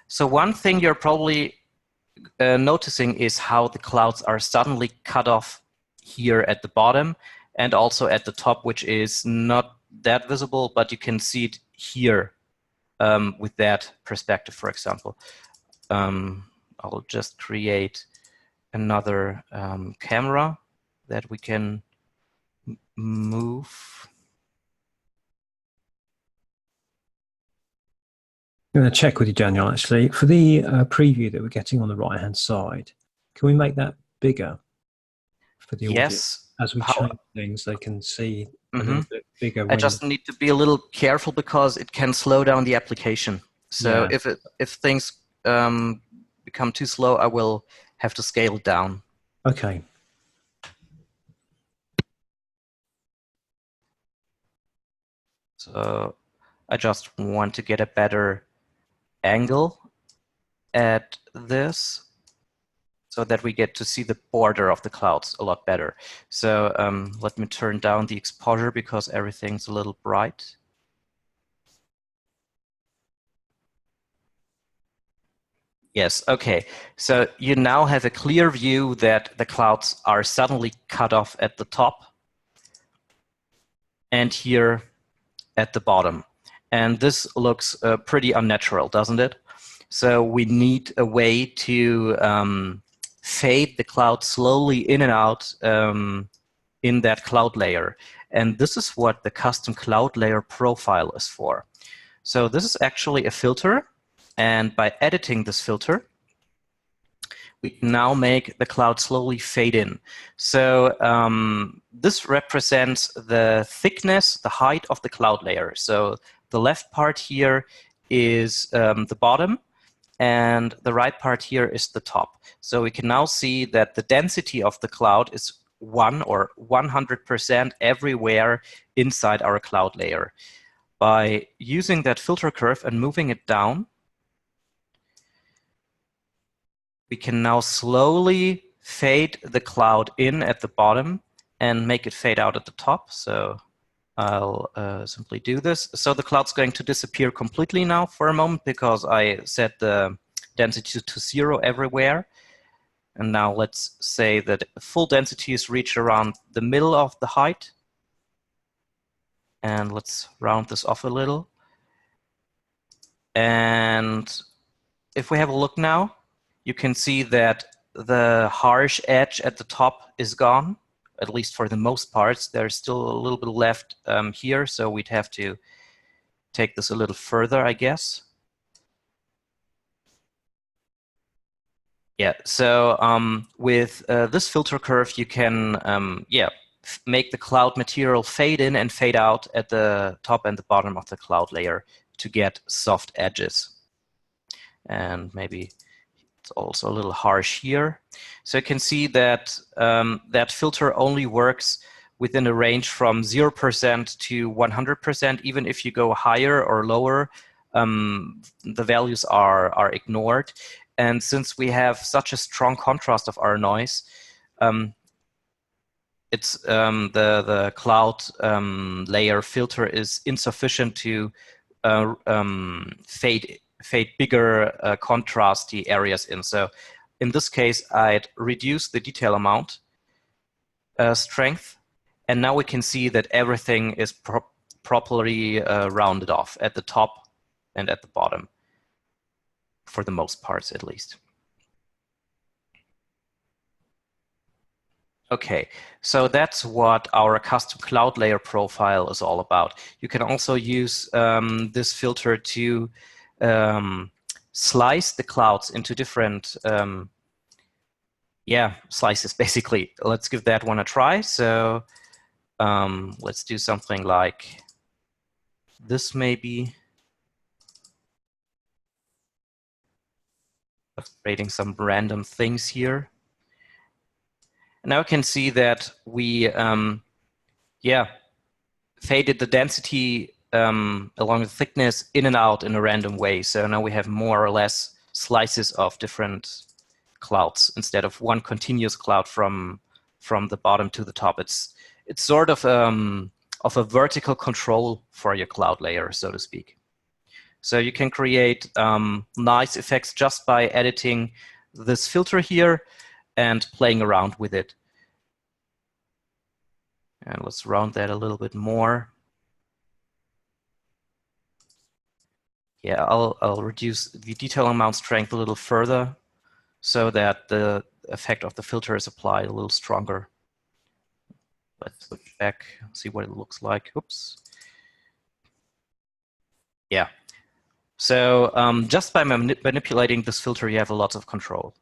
So one thing you're probably noticing is how the clouds are suddenly cut off here at the bottom and also at the top, which is not that visible, but you can see it here with that perspective, for example. I'll just create another camera that we can move. I'm going to check with you, Daniel, actually. For the preview that we're getting on the right-hand side, can we make that bigger for the audience? Yes. As we change things, they can see a little bit bigger. I just need to be a little careful because it can slow down the application. So if things become too slow, I will have to scale it down. Okay. So I just want to get a better angle at this so that we get to see the border of the clouds a lot better. So let me turn down the exposure because everything's a little bright. Yes, okay. So you now have a clear view that the clouds are suddenly cut off at the top and here at the bottom. And this looks pretty unnatural, doesn't it? So we need a way to fade the cloud slowly in and out in that cloud layer. And this is what the custom cloud layer profile is for. So this is actually a filter. And by editing this filter, we can now make the cloud slowly fade in. So this represents the thickness, the height of the cloud layer. So the left part here is the bottom, and the right part here is the top. So we can now see that the density of the cloud is 1 or 100% everywhere inside our cloud layer. By using that filter curve and moving it down, we can now slowly fade the cloud in at the bottom and make it fade out at the top. So I'll simply do this. So the cloud's going to disappear completely now for a moment because I set the density to 0 everywhere. And now let's say that full density is reached around the middle of the height. And let's round this off a little. And if we have a look now, you can see that the harsh edge at the top is gone, at least for the most parts. There's still a little bit left here, so we'd have to take this a little further, I guess. Yeah, so with this filter curve, you can make the cloud material fade in and fade out at the top and the bottom of the cloud layer to get soft edges. And maybe it's also a little harsh here. So you can see that that filter only works within a range from 0% to 100%. Even if you go higher or lower, the values are ignored. And since we have such a strong contrast of our noise, it's the cloud layer filter is insufficient to fade bigger contrasty areas in. So in this case, I'd reduce the detail amount strength, and now we can see that everything is properly rounded off at the top and at the bottom, for the most parts at least. Okay, so that's what our custom cloud layer profile is all about. You can also use this filter to slice the clouds into different slices, basically. Let's give that one a try. So let's do something like this maybe. Creating some random things here. Now we can see that we faded the density along the thickness in and out in a random way. So now we have more or less slices of different clouds instead of one continuous cloud from the bottom to the top. It's sort of a vertical control for your cloud layer, so to speak. So you can create nice effects just by editing this filter here and playing around with it. And let's round that a little bit more. Yeah, I'll reduce the detail amount strength a little further so that the effect of the filter is applied a little stronger. Let's switch back, see what it looks like. Oops. Yeah. So just by manipulating this filter, you have a lot of control.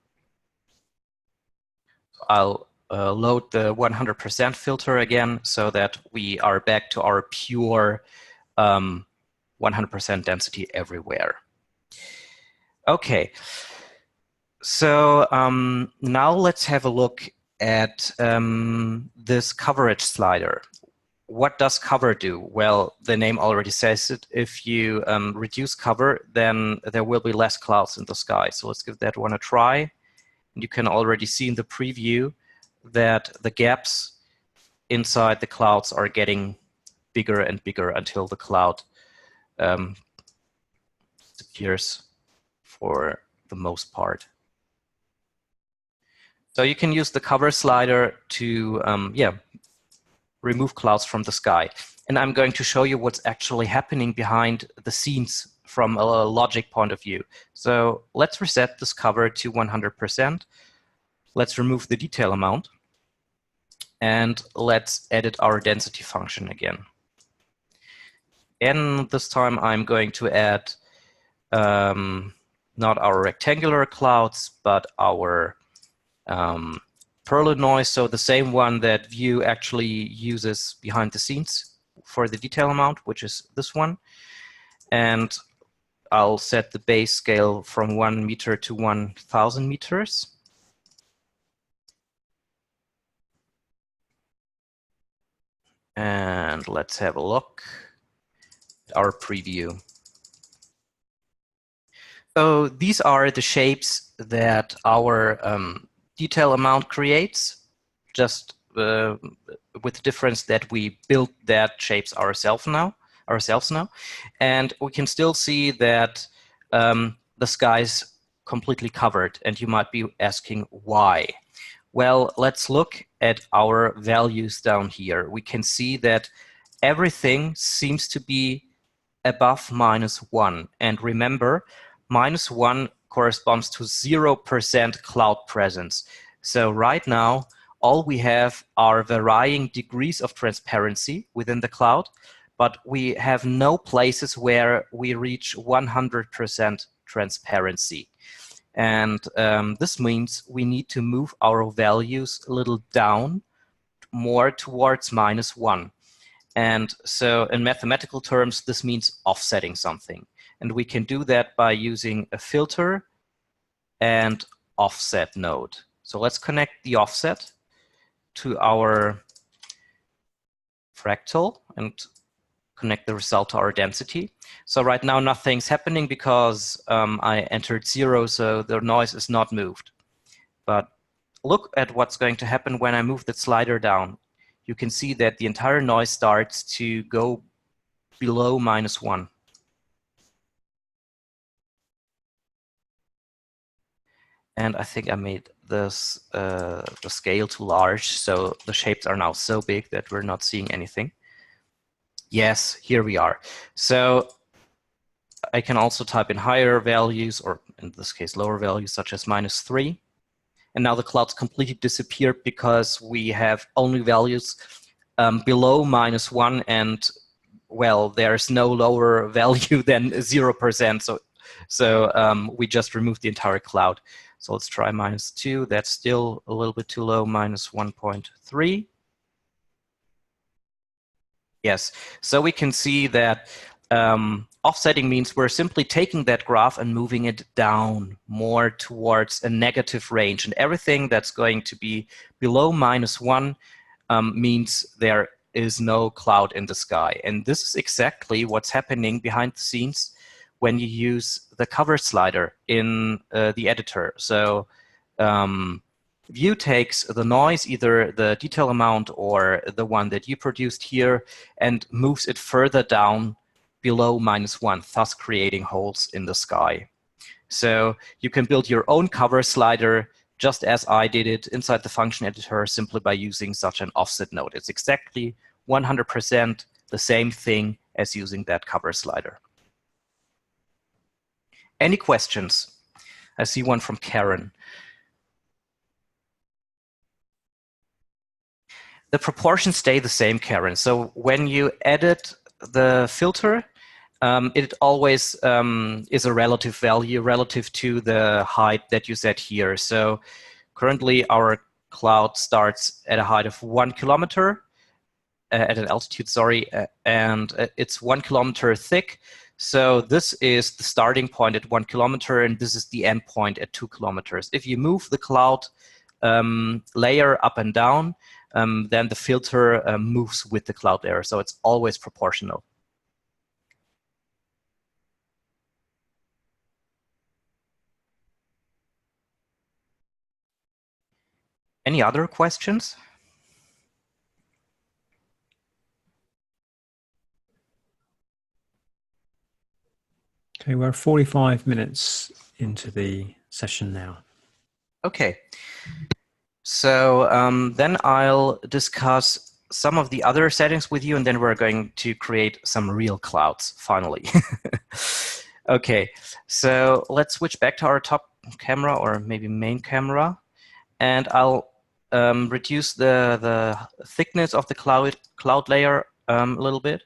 I'll load the 100% filter again so that we are back to our pure 100% density everywhere. Okay. So now let's have a look at this coverage slider. What does cover do? Well, the name already says it. If you reduce cover, then there will be less clouds in the sky. So let's give that one a try. You can already see in the preview that the gaps inside the clouds are getting bigger and bigger until the cloud disappears for the most part. So you can use the cover slider to remove clouds from the sky. And I'm going to show you what's actually happening behind the scenes from a logic point of view. So let's reset this cover to 100%. Let's remove the detail amount. And let's edit our density function again. And this time I'm going to add not our rectangular clouds, but our Perlin noise, so the same one that VUE actually uses behind the scenes for the detail amount, which is this one. And I'll set the base scale from 1 meter to 1,000 meters. And let's have a look at our preview. So these are the shapes that our detail amount creates, just with the difference that we built that shapes ourselves now. And we can still see that the sky's completely covered, and you might be asking why. Well, let's look at our values down here. We can see that everything seems to be above -1. And remember, -1 corresponds to 0% cloud presence. So right now, all we have are varying degrees of transparency within the cloud, but we have no places where we reach 100% transparency. And this means we need to move our values a little down, more towards -1. And so in mathematical terms, this means offsetting something. And we can do that by using a filter and offset node. So let's connect the offset to our fractal and connect the result to our density. So right now nothing's happening because I entered 0, so the noise is not moved. But look at what's going to happen when I move the slider down. You can see that the entire noise starts to go below -1. And I think I made this the scale too large, so the shapes are now so big that we're not seeing anything. Yes, here we are. So I can also type in higher values, or in this case lower values, such as -3. And now the clouds completely disappeared because we have only values below -1, and well, there's no lower value than 0%. So we just removed the entire cloud. So let's try -2. That's still a little bit too low, -1.3. Yes, so we can see that offsetting means we're simply taking that graph and moving it down more towards a negative range. And everything that's going to be below -1 means there is no cloud in the sky. And this is exactly what's happening behind the scenes when you use the cover slider in the editor. So VUE takes the noise, either the detail amount or the one that you produced here, and moves it further down below -1, thus creating holes in the sky. So you can build your own cover slider just as I did it inside the function editor simply by using such an offset node. It's exactly 100% the same thing as using that cover slider. Any questions? I see one from Karen. The proportions stay the same, Karen. So when you edit the filter, it always is a relative value relative to the height that you set here. So currently our cloud starts at a height of 1 kilometer, at an altitude, sorry, and it's 1 kilometer thick. So this is the starting point at 1 kilometer, and this is the end point at 2 kilometers. If you move the cloud layer up and down, then the filter moves with the cloud layer. So it's always proportional. Any other questions? Okay, we're 45 minutes into the session now. Okay. So then I'll discuss some of the other settings with you, and then we're going to create some real clouds, finally. Okay, so let's switch back to our top camera, or maybe main camera, and I'll reduce the thickness of the cloud layer a little bit.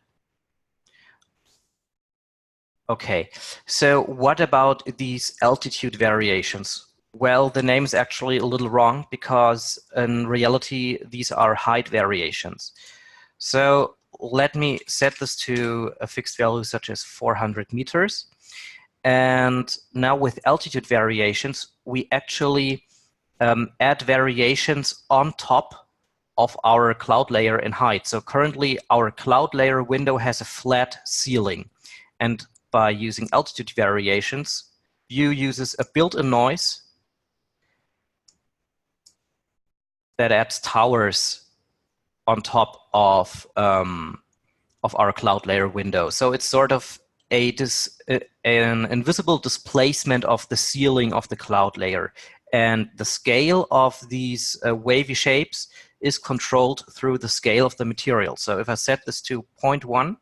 Okay, so what about these altitude variations? Well, the name is actually a little wrong, because in reality, these are height variations. So let me set this to a fixed value such as 400 meters. And now with altitude variations, we actually add variations on top of our cloud layer in height. So currently our cloud layer window has a flat ceiling. And by using altitude variations, VUE uses a built-in noise that adds towers on top of our cloud layer window. So it's sort of an invisible displacement of the ceiling of the cloud layer. And the scale of these wavy shapes is controlled through the scale of the material. So if I set this to 0.1,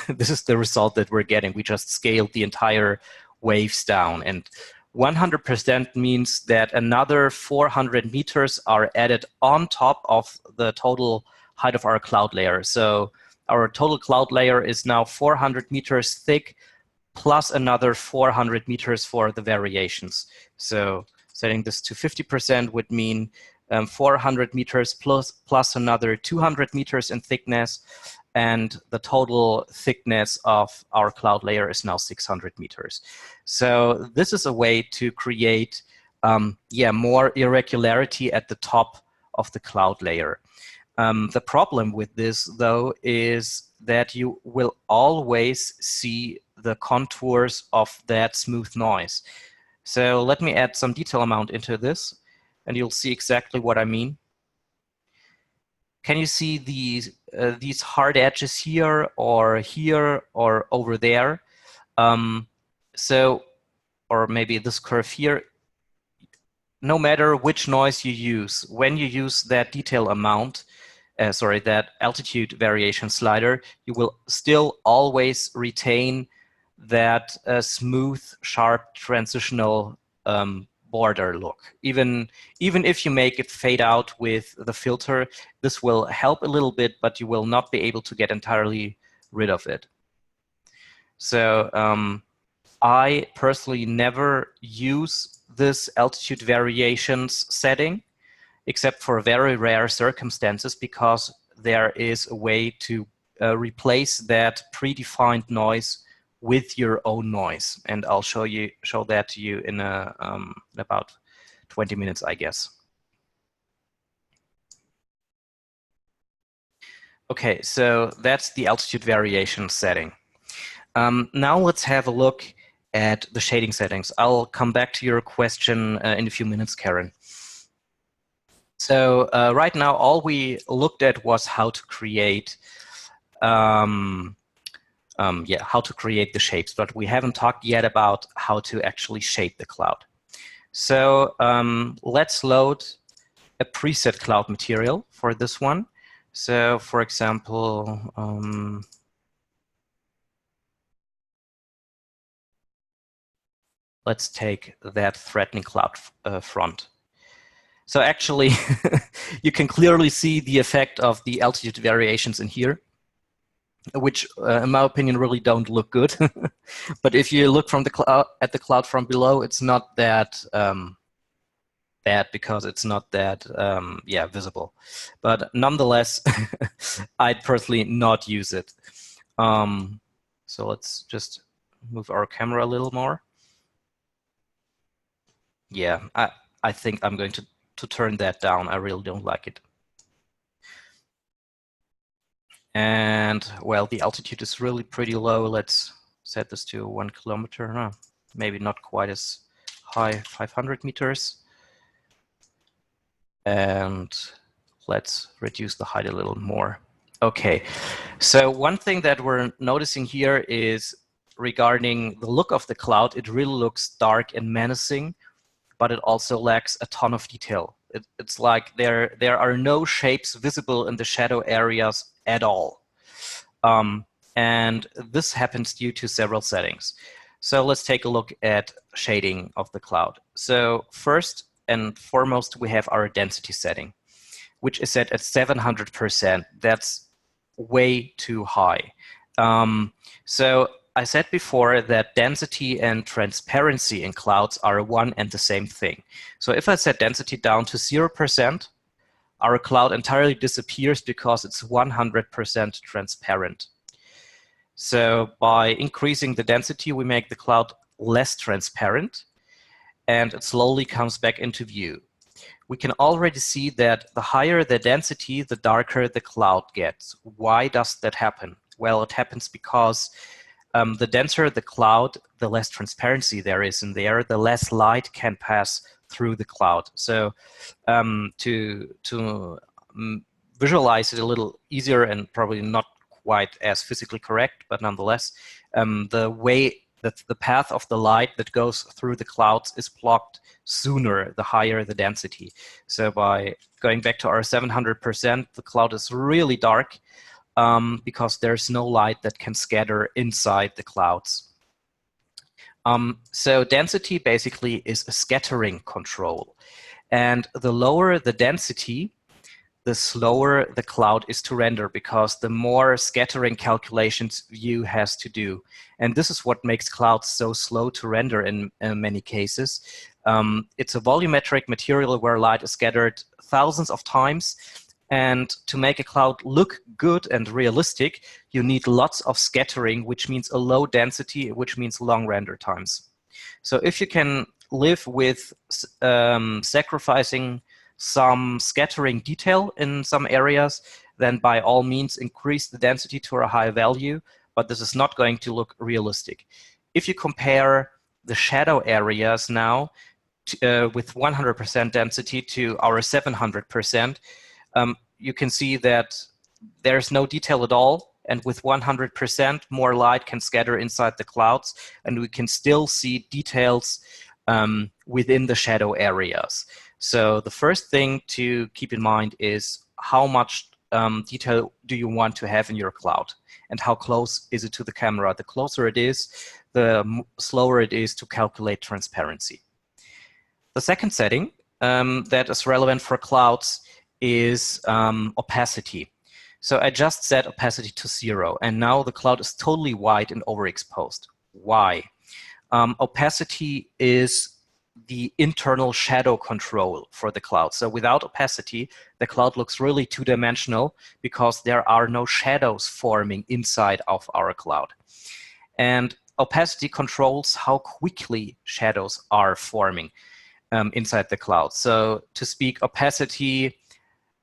this is the result that we're getting. We just scaled the entire waves down. And 100% means that another 400 meters are added on top of the total height of our cloud layer. So our total cloud layer is now 400 meters thick, plus another 400 meters for the variations. So setting this to 50% would mean 400 meters plus another 200 meters in thickness. And the total thickness of our cloud layer is now 600 meters. So this is a way to create more irregularity at the top of the cloud layer. The problem with this, though, is that you will always see the contours of that smooth noise. So let me add some detail amount into this, and you'll see exactly what I mean. Can you see these hard edges here or over there? Or maybe this curve here. No matter which noise you use, when you use that detail amount, that altitude variation slider, you will still always retain that smooth, sharp, transitional border look. Even if you make it fade out with the filter, this will help a little bit, but you will not be able to get entirely rid of it. So I personally never use this altitude variations setting, except for very rare circumstances, because there is a way to replace that predefined noise with your own noise. And I'll show that to you in about 20 minutes, I guess. Okay, so that's the altitude variation setting. Now let's have a look at the shading settings. I'll come back to your question in a few minutes, Karen. So right now, all we looked at was how to create how to create the shapes, but we haven't talked yet about how to actually shape the cloud. So let's load a preset cloud material for this one. So for example, let's take that threatening cloud front. So actually, you can clearly see the effect of the altitude variations in here, which, in my opinion, really don't look good. But if you look from the cloud at the cloud from below, it's not that bad because it's not that visible. But nonetheless, I'd personally not use it. So let's just move our camera a little more. Yeah, I think I'm going to turn that down. I really don't like it. And well, the altitude is really pretty low. Let's set this to 1 kilometer. No, maybe not quite as high, 500 meters. And let's reduce the height a little more. Okay, so one thing that we're noticing here is regarding the look of the cloud. It really looks dark and menacing, but it also lacks a ton of detail. It's like there are no shapes visible in the shadow areas at all. And this happens due to several settings. So let's take a look at shading of the cloud. So first and foremost, we have our density setting, which is set at 700%. That's way too high. So I said before that density and transparency in clouds are one and the same thing. So if I set density down to 0%, our cloud entirely disappears because it's 100% transparent. So by increasing the density, we make the cloud less transparent, and it slowly comes back into view. We can already see that the higher the density, the darker the cloud gets. Why does that happen? Well, it happens because the denser the cloud, the less transparency there is in there, the less light can pass through the cloud. So to visualize it a little easier and probably not quite as physically correct, but nonetheless, the way that the path of the light that goes through the clouds is blocked sooner, the higher the density. So by going back to our 700%, the cloud is really dark, because there's no light that can scatter inside the clouds. So density basically is a scattering control. And the lower the density, the slower the cloud is to render, because the more scattering calculations VUE has to do. And this is what makes clouds so slow to render in many cases. It's a volumetric material where light is scattered thousands of times. And to make a cloud look good and realistic, you need lots of scattering, which means a low density, which means long render times. So if you can live with sacrificing some scattering detail in some areas, then by all means increase the density to a high value, but this is not going to look realistic. If you compare the shadow areas now with 100% density to our 700%, you can see that there's no detail at all, and with 100%, more light can scatter inside the clouds, and we can still see details within the shadow areas. So the first thing to keep in mind is how much detail do you want to have in your cloud, and how close is it to the camera. The closer it is, the slower it is to calculate transparency. The second setting that is relevant for clouds is opacity. So I just set opacity to 0, and now the cloud is totally white and overexposed. Why? Opacity is the internal shadow control for the cloud. So without opacity, the cloud looks really two-dimensional because there are no shadows forming inside of our cloud. And opacity controls how quickly shadows are forming inside the cloud. So to speak, opacity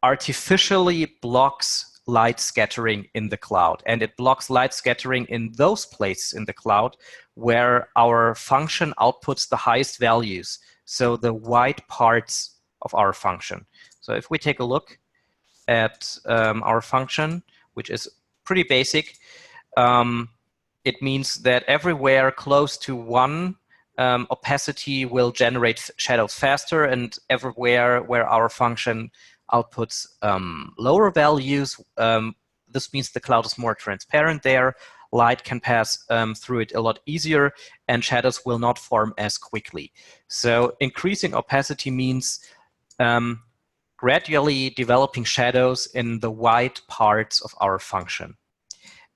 artificially blocks light scattering in the cloud, and it blocks light scattering in those places in the cloud where our function outputs the highest values, so the white parts of our function. So if we take a look at our function, which is pretty basic, it means that everywhere close to 1, opacity will generate shadows faster, and everywhere where our function outputs lower values, this means the cloud is more transparent there. light can pass through it a lot easier, and shadows will not form as quickly. So increasing opacity means gradually developing shadows in the white parts of our function.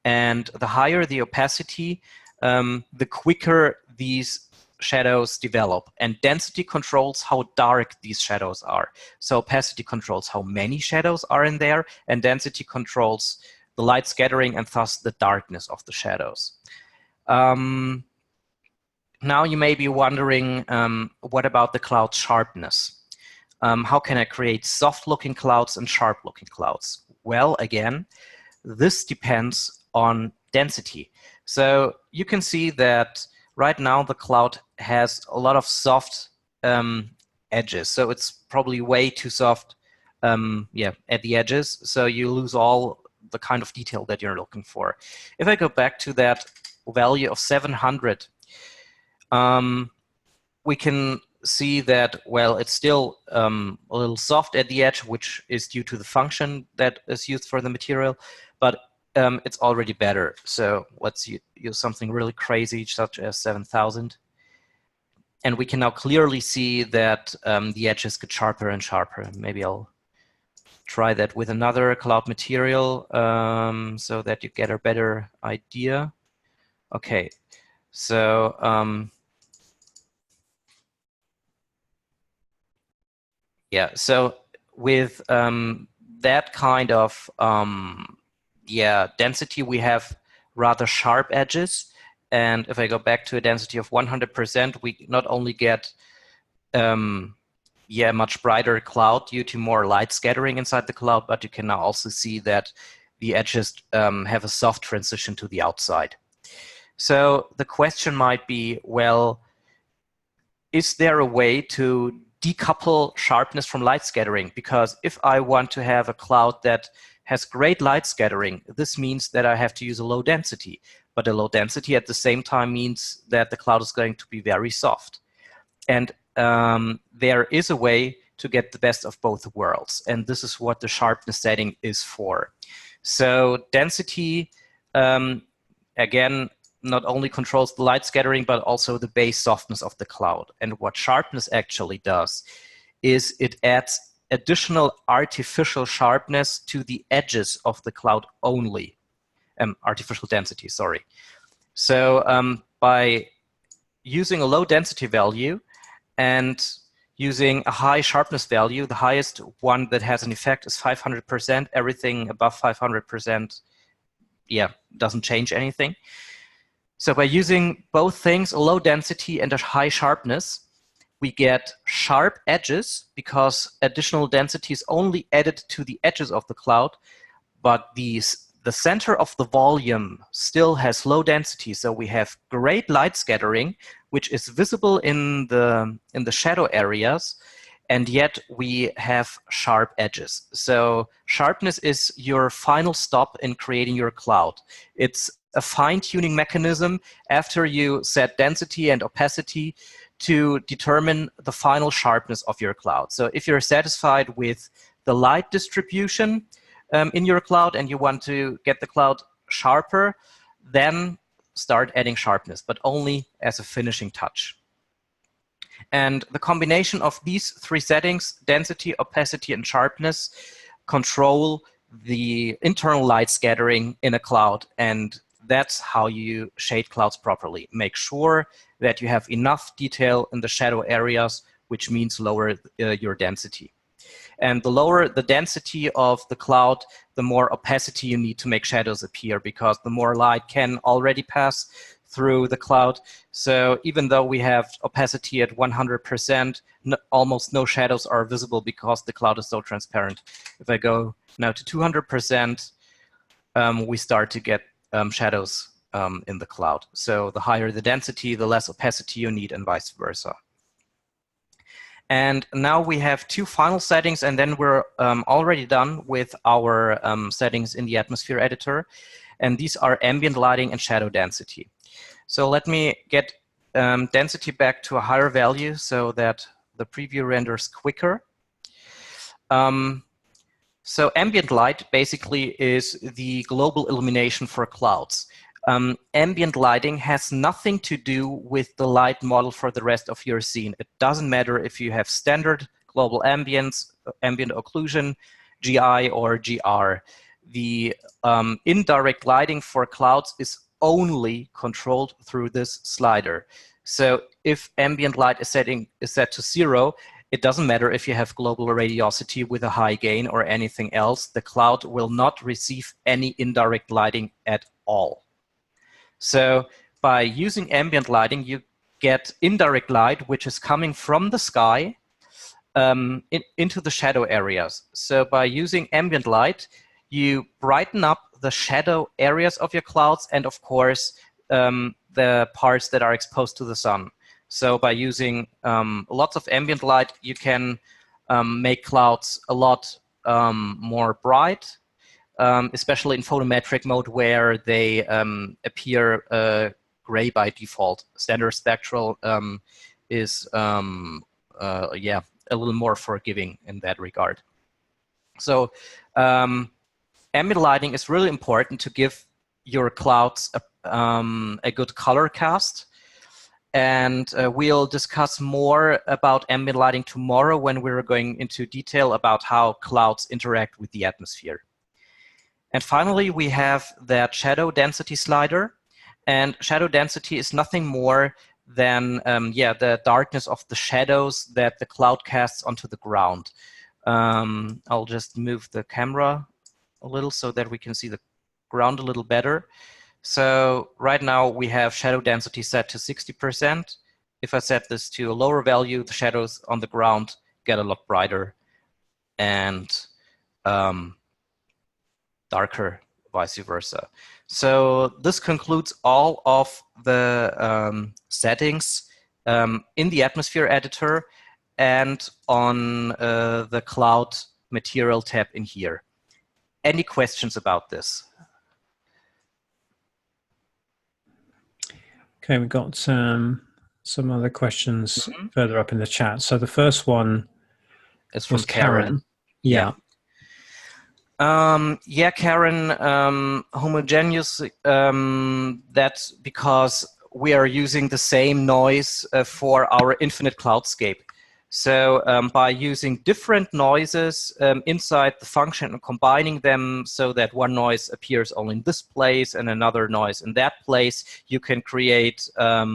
And the higher the opacity, the quicker these shadows develop. And density controls how dark these shadows are. So opacity controls how many shadows are in there, and density controls the light scattering and thus the darkness of the shadows. Now you may be wondering, what about the cloud sharpness? How can I create soft-looking clouds and sharp-looking clouds? Well, again, this depends on density. So you can see that right now the cloud has a lot of soft edges. So it's probably way too soft at the edges. So you lose all the kind of detail that you're looking for. If I go back to that value of 700, we can see that, well, it's still a little soft at the edge, which is due to the function that is used for the material, but it's already better. So let's use something really crazy, such as 7,000. And we can now clearly see that the edges get sharper and sharper. Maybe I'll try that with another cloud material so that you get a better idea. Okay, so yeah, so with that kind of density, we have rather sharp edges. And if I go back to a density of 100%, we not only get much brighter cloud due to more light scattering inside the cloud, but you can now also see that the edges have a soft transition to the outside. So the question might be, well, is there a way to decouple sharpness from light scattering? Because if I want to have a cloud that has great light scattering, this means that I have to use a low density. But a low density at the same time means that the cloud is going to be very soft. And there is a way to get the best of both worlds. And this is what the sharpness setting is for. So density, again, not only controls the light scattering, but also the base softness of the cloud. And what sharpness actually does is it adds additional artificial sharpness to the edges of the cloud only. Artificial density, sorry. So by using a low density value and using a high sharpness value, the highest one that has an effect is 500%. Everything above 500%, doesn't change anything. So by using both things, a low density and a high sharpness, we get sharp edges because additional density is only added to the edges of the cloud, but the center of the volume still has low density. So we have great light scattering, which is visible in the shadow areas, and yet we have sharp edges. So sharpness is your final stop in creating your cloud. It's a fine-tuning mechanism after you set density and opacity to determine the final sharpness of your cloud. So if you're satisfied with the light distribution in your cloud and you want to get the cloud sharper, then start adding sharpness, but only as a finishing touch. And the combination of these three settings, density, opacity, and sharpness, control the internal light scattering in a cloud. And that's how you shade clouds properly. Make sure that you have enough detail in the shadow areas, which means lower your density. And the lower the density of the cloud, the more opacity you need to make shadows appear, because the more light can already pass through the cloud. So even though we have opacity at 100%, almost no shadows are visible because the cloud is so transparent. If I go now to 200%, we start to get shadows in the cloud. So the higher the density, the less opacity you need, and vice versa. And now we have two final settings, and then we're already done with our settings in the atmosphere editor. And these are ambient lighting and shadow density. So let me get density back to a higher value so that the preview renders quicker. So ambient light basically is the global illumination for clouds. Ambient lighting has nothing to do with the light model for the rest of your scene. It doesn't matter if you have standard global ambience, ambient occlusion, GI, or GR. The indirect lighting for clouds is only controlled through this slider. So if ambient light is set to 0, it doesn't matter if you have global radiosity with a high gain or anything else. The cloud will not receive any indirect lighting at all. So by using ambient lighting, you get indirect light, which is coming from the sky into the shadow areas. So by using ambient light, you brighten up the shadow areas of your clouds and, of course, the parts that are exposed to the sun. So by using lots of ambient light, you can make clouds a lot more bright, especially in photometric mode where they appear gray by default. Standard spectral is yeah, a little more forgiving in that regard. So ambient lighting is really important to give your clouds a good color cast. And we'll discuss more about ambient lighting tomorrow when we're going into detail about how clouds interact with the atmosphere. And finally, we have that shadow density slider. And shadow density is nothing more than yeah, the darkness of the shadows that the cloud casts onto the ground. I'll just move the camera a little so that we can see the ground a little better. So right now we have shadow density set to 60%. If I set this to a lower value, the shadows on the ground get a lot brighter and darker, vice versa. So this concludes all of the settings in the atmosphere editor and on the cloud material tab in here. Any questions about this? Okay, we've got some other questions further up in the chat. So the first one is from Karen. Yeah. Yeah, Karen, homogeneous, that's because we are using the same noise for our infinite cloudscape. So by using different noises inside the function and combining them so that one noise appears only in this place and another noise in that place, you can create yeah,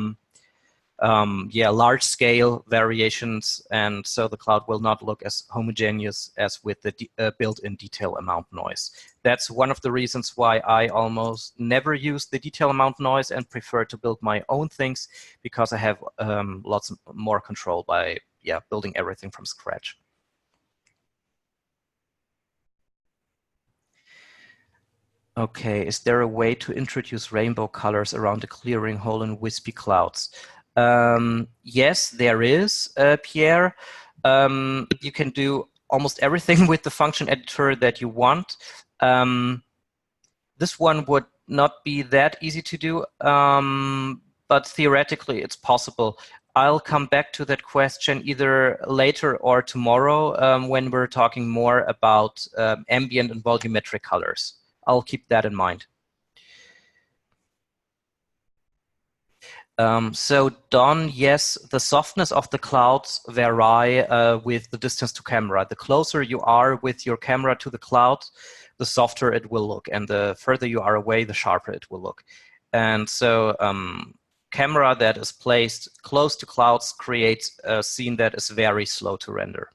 large-scale variations, and so the cloud will not look as homogeneous as with the built-in detail amount noise. That's one of the reasons why I almost never use the detail amount noise and prefer to build my own things, because I have lots more control by building everything from scratch. Okay, is there a way to introduce rainbow colors around the clearing hole in wispy clouds? Yes, there is, Pierre. You can do almost everything with the function editor that you want. This one would not be that easy to do, but theoretically it's possible. I'll come back to that question either later or tomorrow when we're talking more about ambient and volumetric colors. I'll keep that in mind. So Don, yes, the softness of the clouds vary with the distance to camera. The closer you are with your camera to the cloud, the softer it will look, and the further you are away, the sharper it will look. And so camera that is placed close to clouds creates a scene that is very slow to render.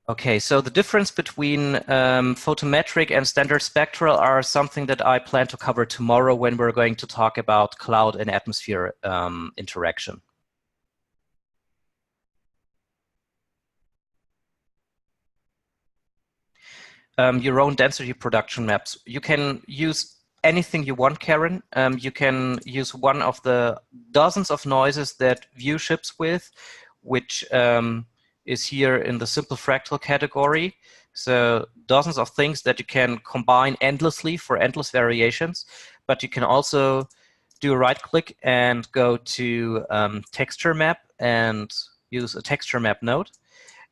Okay, so the difference between photometric and standard spectral are something that I plan to cover tomorrow when we're going to talk about cloud and atmosphere interaction. Your own density production maps. You can use anything you want, Karen. You can use one of the dozens of noises that VUE ships with, which is here in the simple fractal category. So dozens of things that you can combine endlessly for endless variations, but you can also do a right click and go to texture map and use a texture map node.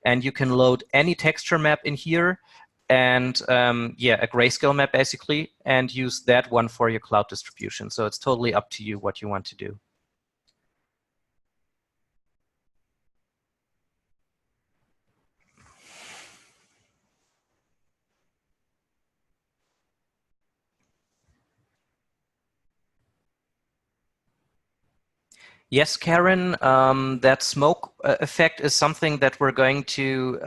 And you can load any texture map in here and yeah, a grayscale map basically, and use that one for your cloud distribution. So it's totally up to you what you want to do. Yes, Karen, that smoke effect is something that we're going to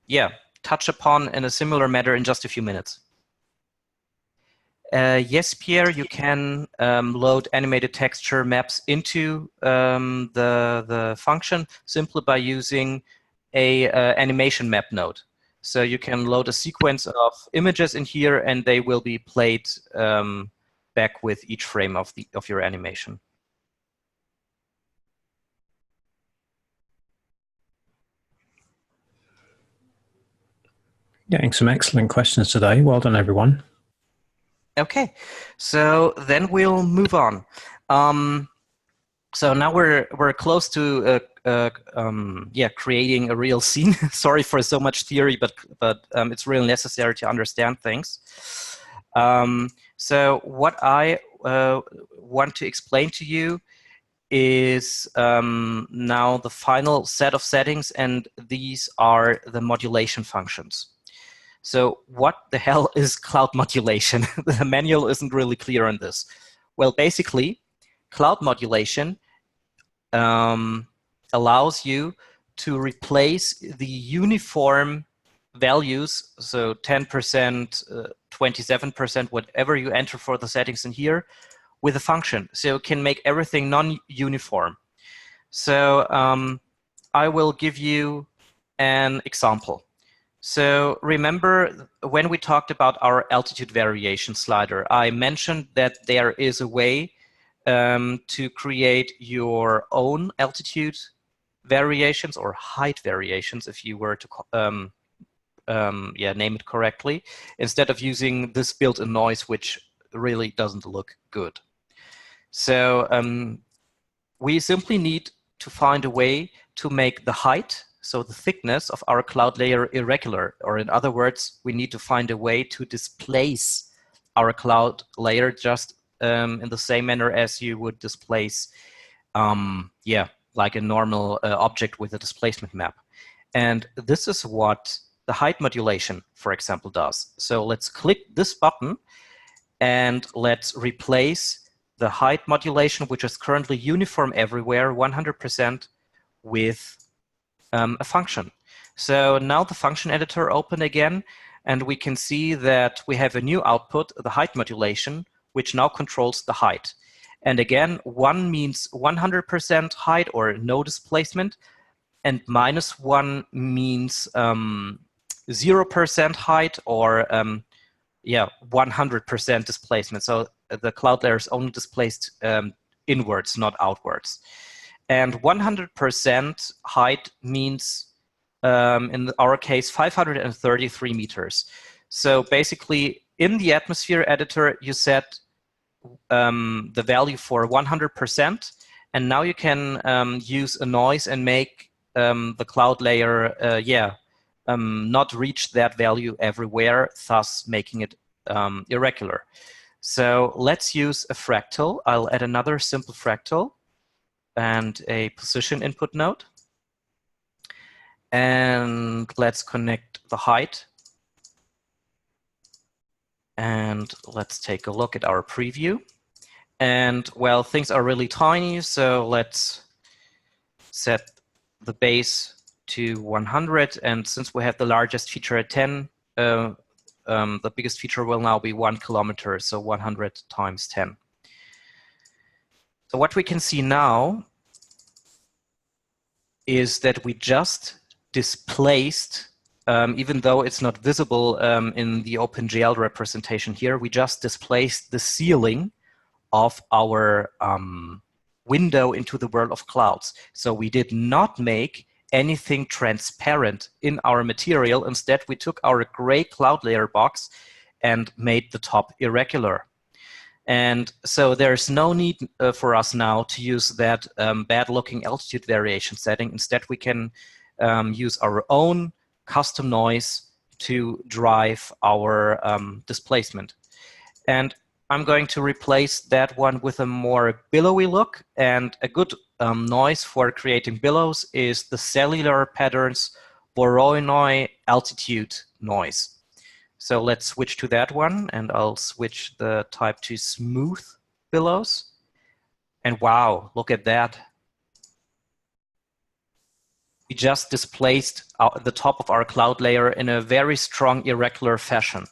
yeah, touch upon in a similar manner in just a few minutes. Yes, Pierre, you can load animated texture maps into the function simply by using a animation map node. So you can load a sequence of images in here, and they will be played back with each frame of your animation. Getting some excellent questions today. Well done, everyone. Okay, so then we'll move on. So now we're close to yeah, creating a real scene. Sorry for so much theory, but it's really necessary to understand things. So what I want to explain to you is now the final set of settings, and these are the modulation functions. So what the hell is cloud modulation? The manual isn't really clear on this. Well, basically, cloud modulation allows you to replace the uniform values, so 10%, 27%, whatever you enter for the settings in here, with a function. So it can make everything non-uniform. So I will give you an example. So remember when we talked about our altitude variation slider, I mentioned that there is a way to create your own altitude variations or height variations, if you were to yeah, name it correctly, instead of using this built-in noise, which really doesn't look good. So we simply need to find a way to make the height, so the thickness of our cloud layer, irregular, or in other words, we need to find a way to displace our cloud layer just in the same manner as you would displace, yeah, like a normal object with a displacement map. And this is what the height modulation, for example, does. So let's click this button and let's replace the height modulation, which is currently uniform everywhere, 100%, with a function. So now the function editor open again, and we can see that we have a new output, the height modulation, which now controls the height. And again, 1 means 100% height or no displacement, and -1 means 0% height or yeah, 100% displacement. So the cloud layer is only displaced inwards, not outwards. And 100% height means, in our case, 533 meters. So basically, in the atmosphere editor, you set the value for 100%, and now you can use a noise and make the cloud layer, yeah, not reach that value everywhere, thus making it irregular. So let's use a fractal. I'll add another simple fractal and a position input node. And let's connect the height. And let's take a look at our preview. And well, things are really tiny, so let's set the base to 100. And since we have the largest feature at 10, the biggest feature will now be 1 kilometer, so 100 times 10. So what we can see now is that we just displaced, even though it's not visible in the OpenGL representation here, we just displaced the ceiling of our window into the world of clouds. So we did not make anything transparent in our material. Instead, we took our gray cloud layer box and made the top irregular. And so there's no need for us now to use that bad-looking altitude variation setting. Instead, we can use our own custom noise to drive our displacement. And I'm going to replace that one with a more billowy look. And a good noise for creating billows is the cellular patterns Voronoi altitude noise. So let's switch to that one, and I'll switch the type to smooth billows. And wow, look at that. We just displaced the top of our cloud layer in a very strong irregular fashion.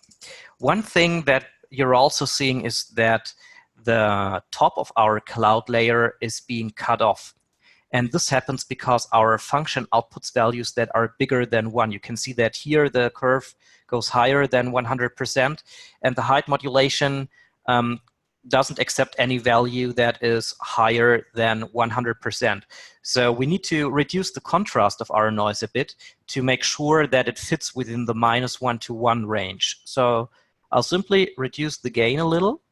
One thing that you're also seeing is that the top of our cloud layer is being cut off. And this happens because our function outputs values that are bigger than 1. You can see that here the curve goes higher than 100%, and the height modulation doesn't accept any value that is higher than 100%. So we need to reduce the contrast of our noise a bit to make sure that it fits within the -1 to 1 range. So I'll simply reduce the gain a little,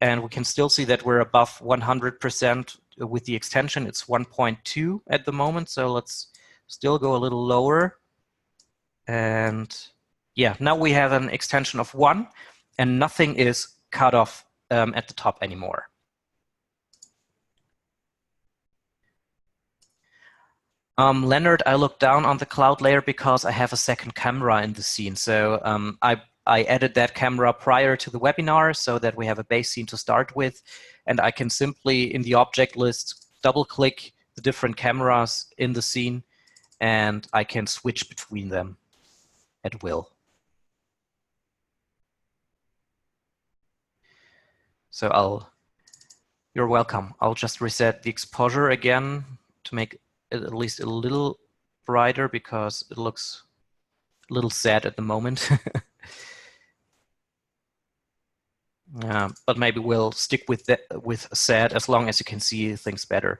and we can still see that we're above 100% with the extension. It's 1.2 at the moment, so let's still go a little lower. And yeah, now we have an extension of 1, and nothing is cut off at the top anymore. Leonard, I look down on the cloud layer because I have a second camera in the scene. So I added that camera prior to the webinar so that we have a base scene to start with. And I can simply, in the object list, double-click the different cameras in the scene, and I can switch between them at will. So you're welcome. I'll just reset the exposure again to make it at least a little brighter because it looks a little sad at the moment. But maybe we'll stick with sad as long as you can see things better.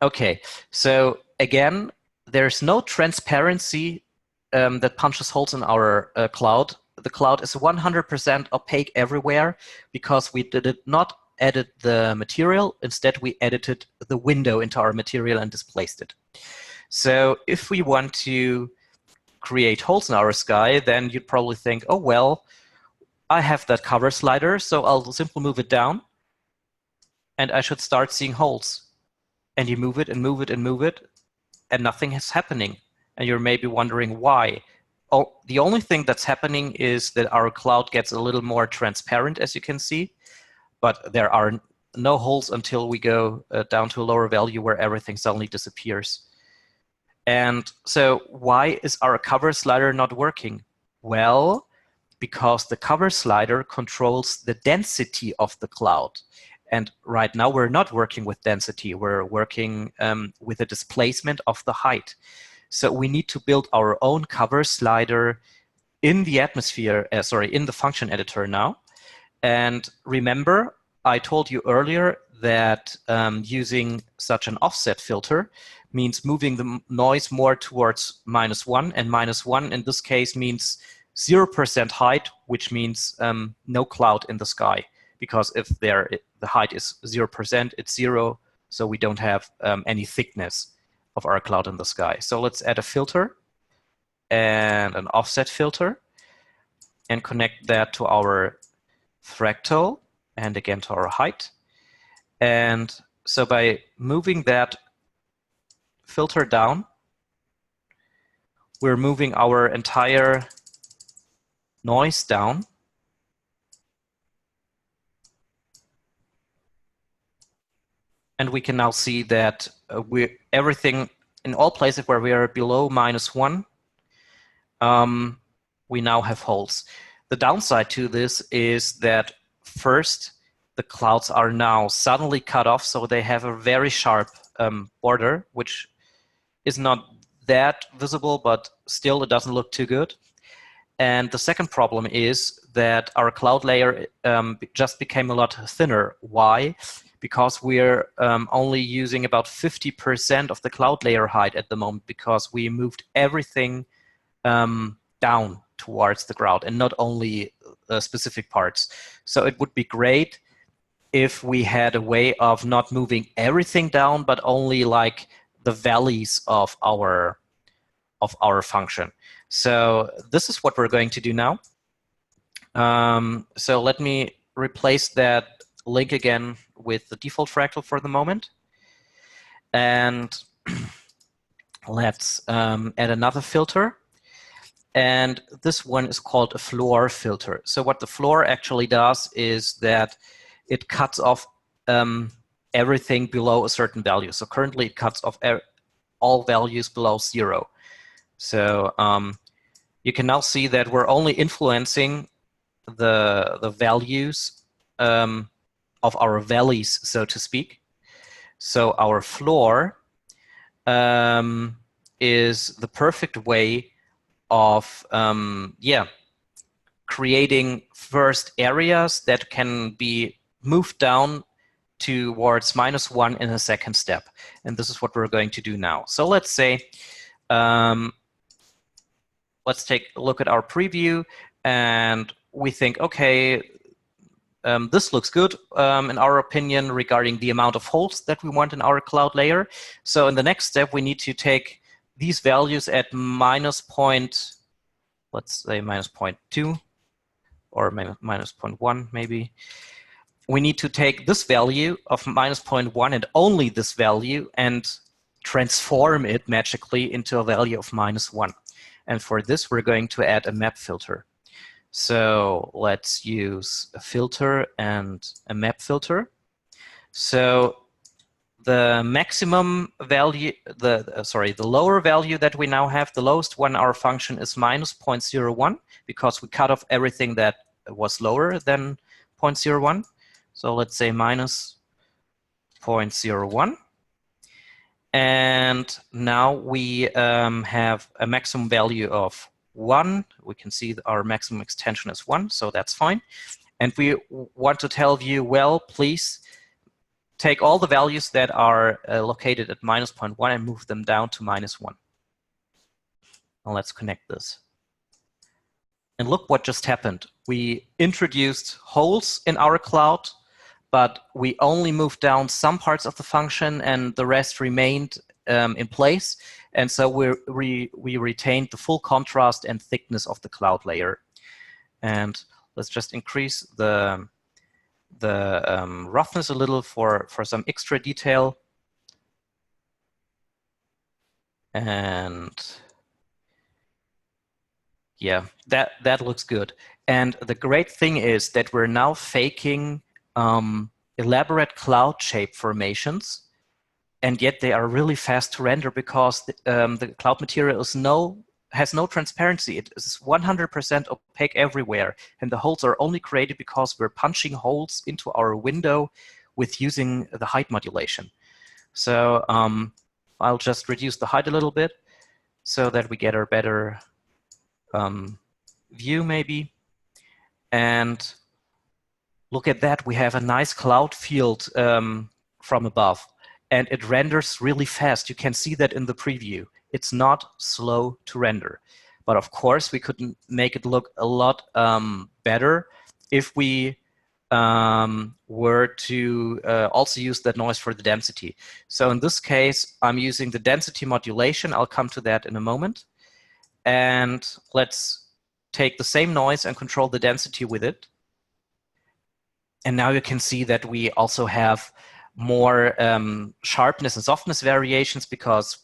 Okay, so again, there's no transparency that punches holes in our cloud. The cloud is 100% opaque everywhere because we did not edit the material. Instead, we edited the window into our material and displaced it. So if we want to create holes in our sky, then you'd probably think, oh, well, I have that cover slider, so I'll simply move it down, and I should start seeing holes. And you move it and move it and move it, and nothing is happening. And you're maybe wondering why. Oh, the only thing that's happening is that our cloud gets a little more transparent, as you can see, but there are no holes until we go down to a lower value where everything suddenly disappears. And so why is our cover slider not working? Well, because the cover slider controls the density of the cloud. And right now we're not working with density, we're working with the displacement of the height. So we need to build our own cover slider in the atmosphere, in the function editor now. And remember, I told you earlier that using such an offset filter means moving the noise more towards -1, and -1 in this case means 0% height, which means no cloud in the sky. Because if the height is 0%, it's 0, so we don't have any thickness of our cloud in the sky. So let's add a filter and an offset filter and connect that to our fractal and again to our height. And so by moving that filter down, we're moving our entire noise down. And we can now see that everything in all places where we are below -1, we now have holes. The downside to this is that first, the clouds are now suddenly cut off, so they have a very sharp border, which is not that visible, but still it doesn't look too good. And the second problem is that our cloud layer just became a lot thinner. Why? Because we're only using about 50% of the cloud layer height at the moment because we moved everything down towards the ground and not only specific parts. So it would be great if we had a way of not moving everything down, but only like the valleys of our function. So this is what we're going to do now. So let me replace that link again with the default fractal for the moment. And let's add another filter. And this one is called a floor filter. So what the floor actually does is that it cuts off everything below a certain value. So currently it cuts off all values below 0. So you can now see that we're only influencing the values of our valleys, so to speak. So our floor is the perfect way of creating first areas that can be moved down towards -1 in a second step. And this is what we're going to do now. So let's say, let's take a look at our preview, and we think, okay, this looks good in our opinion regarding the amount of holes that we want in our cloud layer. So in the next step, we need to take these values at let's say -0.2 or -0.1 maybe. We need to take this value of -0.1 and only this value and transform it magically into a value of -1. And for this, we're going to add a map filter. So let's use a filter and a map filter. So the maximum value, the lower value that we now have, the lowest one, our function is -0.01 because we cut off everything that was lower than 0.01. So let's say -0.01. And now we have a maximum value of 1. We can see that our maximum extension is 1, so that's fine. And we want to tell Vue, well, please take all the values that are located at -0.1 and move them down to -1. Now let's connect this. And look what just happened. We introduced holes in our cloud, but we only moved down some parts of the function and the rest remained in place. And so we retained the full contrast and thickness of the cloud layer. And let's just increase the roughness a little for some extra detail. And yeah, that looks good. And the great thing is that we're now faking elaborate cloud shape formations, and yet they are really fast to render because the cloud material has no transparency. It is 100% opaque everywhere, and the holes are only created because we're punching holes into our window with using the height modulation. So I'll just reduce the height a little bit so that we get a better view maybe. And look at that, we have a nice cloud field from above, and it renders really fast. You can see that in the preview. It's not slow to render. But of course, we could make it look a lot better if we were to also use that noise for the density. So in this case, I'm using the density modulation. I'll come to that in a moment. And let's take the same noise and control the density with it. And now you can see that we also have more sharpness and softness variations because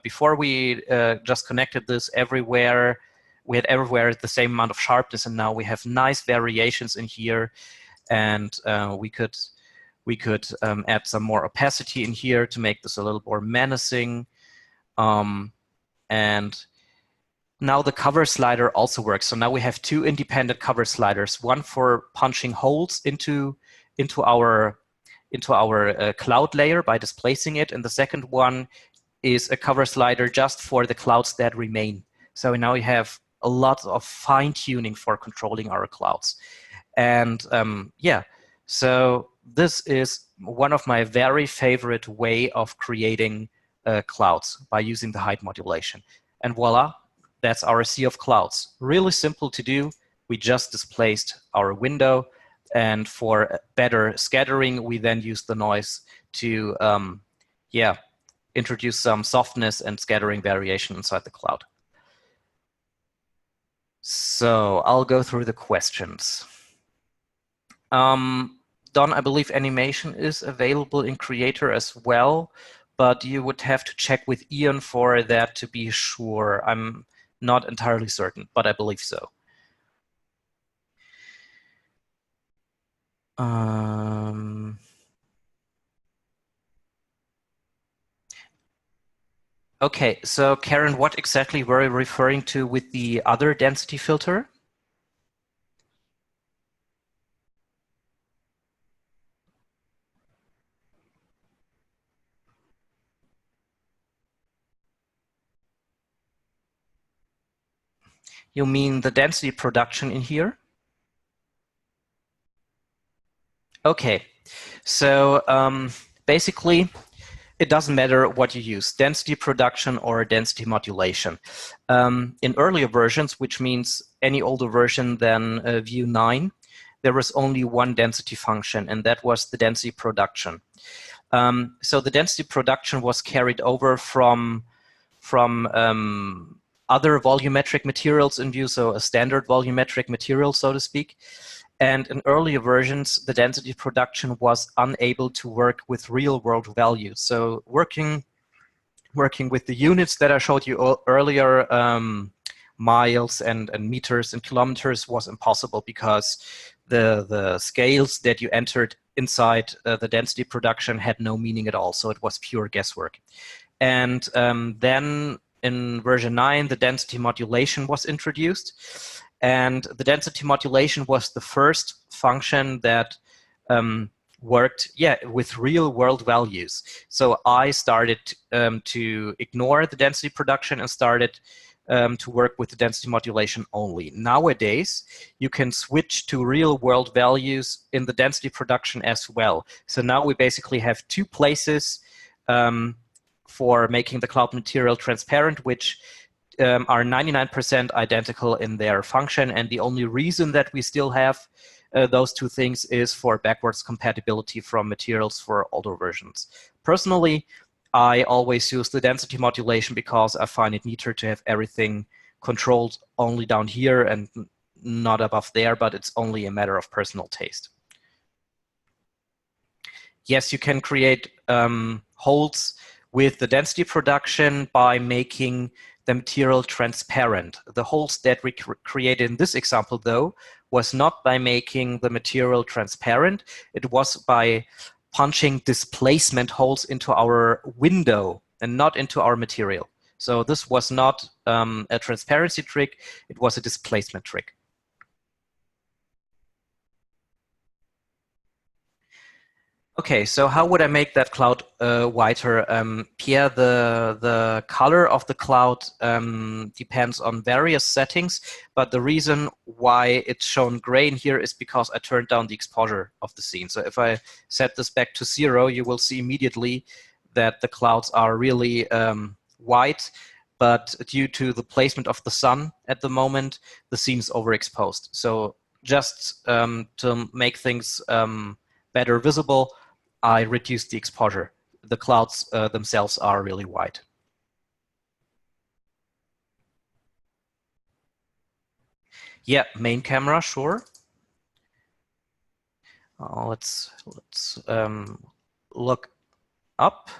before we just connected this everywhere, we had everywhere the same amount of sharpness, and now we have nice variations in here. And we could add some more opacity in here to make this a little more menacing. And now the cover slider also works. So now we have two independent cover sliders, one for punching holes into our cloud layer by displacing it, and the second one is a cover slider just for the clouds that remain. So now we have a lot of fine-tuning for controlling our clouds. And yeah, so this is one of my very favorite way of creating clouds by using the height modulation. And voila, that's our sea of clouds. Really simple to do. We just displaced our window, and for better scattering, we then use the noise to introduce some softness and scattering variation inside the cloud. So I'll go through the questions. Don, I believe animation is available in Creator as well, but you would have to check with Ian for that to be sure. I'm not entirely certain, but I believe so. Okay, so Karen, what exactly were you referring to with the other density filter? You mean the density production in here? Okay, so basically, it doesn't matter what you use, density production or density modulation. In earlier versions, which means any older version than VUE 9, there was only one density function, and that was the density production. So the density production was carried over from other volumetric materials in VUE, so a standard volumetric material, so to speak. And in earlier versions, the density production was unable to work with real-world values. So working with the units that I showed you earlier, miles and meters and kilometers, was impossible because the scales that you entered inside the density production had no meaning at all. So it was pure guesswork. And then in version 9, the density modulation was introduced. And the density modulation was the first function that worked, with real world values. So I started to ignore the density production and started to work with the density modulation only. Nowadays, you can switch to real world values in the density production as well. So now we basically have two places for making the cloud material transparent, which are 99% identical in their function, and the only reason that we still have those two things is for backwards compatibility from materials for older versions. Personally, I always use the density modulation because I find it neater to have everything controlled only down here and not above there, but it's only a matter of personal taste. Yes, you can create holes with the density production by making the material transparent. The holes that we created in this example, though, was not by making the material transparent. It was by punching displacement holes into our window and not into our material. So this was not a transparency trick, it was a displacement trick. Okay, so how would I make that cloud whiter? Pierre, the color of the cloud depends on various settings, but the reason why it's shown gray in here is because I turned down the exposure of the scene. So if I set this back to 0, you will see immediately that the clouds are really white, but due to the placement of the sun at the moment, the scene is overexposed. So just to make things better visible, I reduced the exposure. The clouds themselves are really white. Yeah, main camera, sure. Let's look up.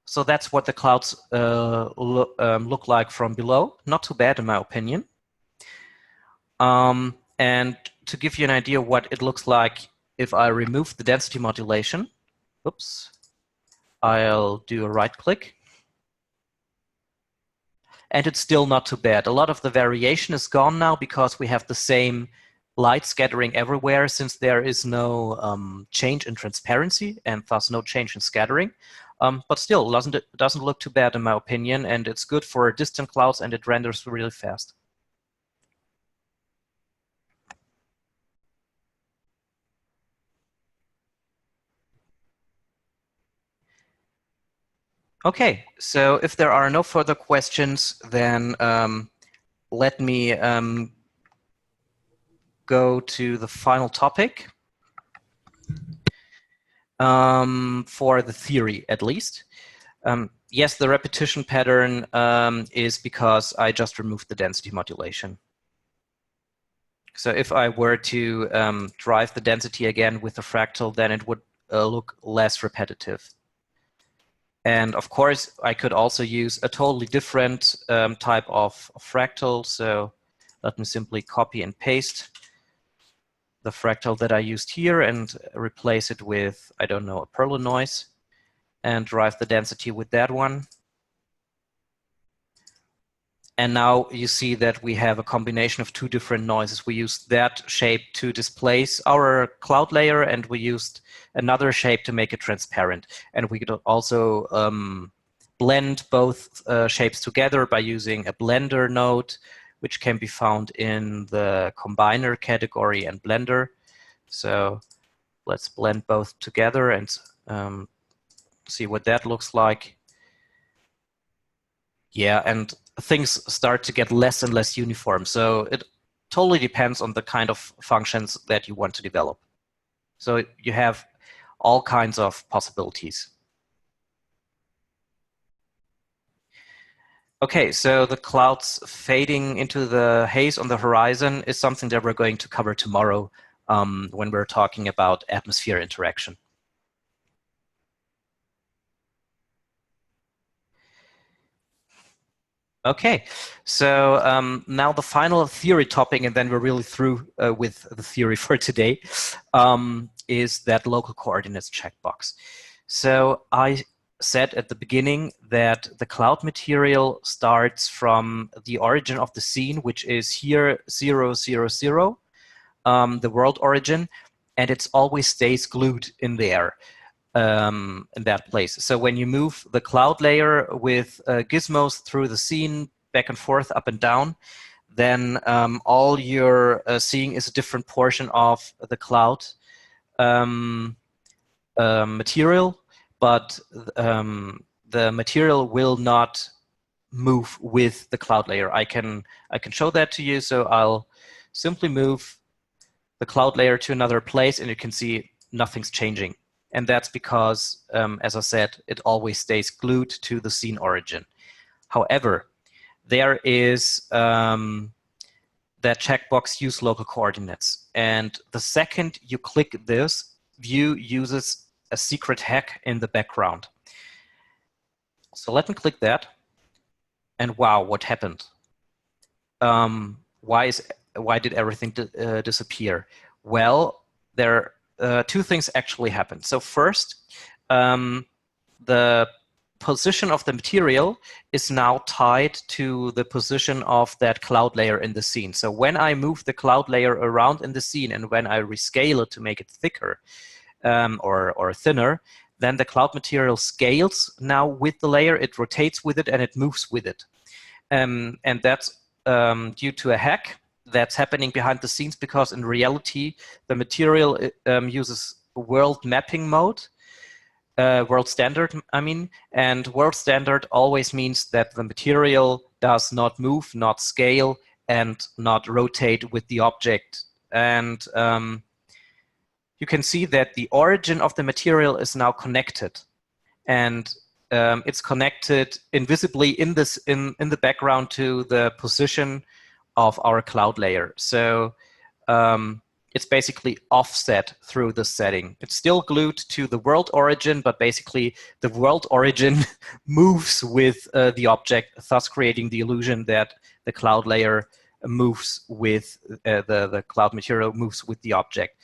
So that's what the clouds look like from below. Not too bad, in my opinion. And to give you an idea what it looks like if I remove the density modulation, oops, I'll do a right click. And it's still not too bad. A lot of the variation is gone now because we have the same light scattering everywhere, since there is no change in transparency and thus no change in scattering. But still, it doesn't look too bad in my opinion, and it's good for distant clouds and it renders really fast. Okay, so if there are no further questions, then let me go to the final topic. for the theory at least. Yes, the repetition pattern is because I just removed the density modulation. So if I were to drive the density again with the fractal, then it would look less repetitive. And of course, I could also use a totally different type of fractal. So let me simply copy and paste the fractal that I used here and replace it with, I don't know, a Perle noise, and drive the density with that one. And now you see that we have a combination of two different noises. We used that shape to displace our cloud layer, and we used another shape to make it transparent. And we could also blend both shapes together by using a blender node, which can be found in the combiner category and Blender. So let's blend both together and see what that looks like. Yeah, and things start to get less and less uniform. So it totally depends on the kind of functions that you want to develop. So you have all kinds of possibilities. Okay, so the clouds fading into the haze on the horizon is something that we're going to cover tomorrow when we're talking about atmosphere interaction. Okay, so now the final theory topic, and then we're really through with the theory for today, is that local coordinates checkbox. So I said at the beginning that the cloud material starts from the origin of the scene, which is here 0, 0, 0, the world origin, and it always stays glued in there. In that place. So when you move the cloud layer with gizmos through the scene, back and forth, up and down, then all you're seeing is a different portion of the cloud material, but the material will not move with the cloud layer. I can show that to you. So I'll simply move the cloud layer to another place, and you can see nothing's changing. And that's because, as I said, it always stays glued to the scene origin. However, there is that checkbox use local coordinates. And the second you click this, Vue uses a secret hack in the background. So let me click that. And wow, what happened? Why did everything disappear? Well, there two things actually happen. So first, the position of the material is now tied to the position of that cloud layer in the scene. So when I move the cloud layer around in the scene and when I rescale it to make it thicker or thinner, then the cloud material scales now with the layer, it rotates with it, and it moves with it. And that's due to a hack that's happening behind the scenes, because in reality, the material uses world mapping mode, world standard, I mean, and world standard always means that the material does not move, not scale, and not rotate with the object. And you can see that the origin of the material is now connected, and it's connected invisibly in the background to the position of our cloud layer. So it's basically offset through the setting. It's still glued to the world origin, but basically the world origin moves with the object, thus creating the illusion that the cloud layer moves with the cloud material moves with the object.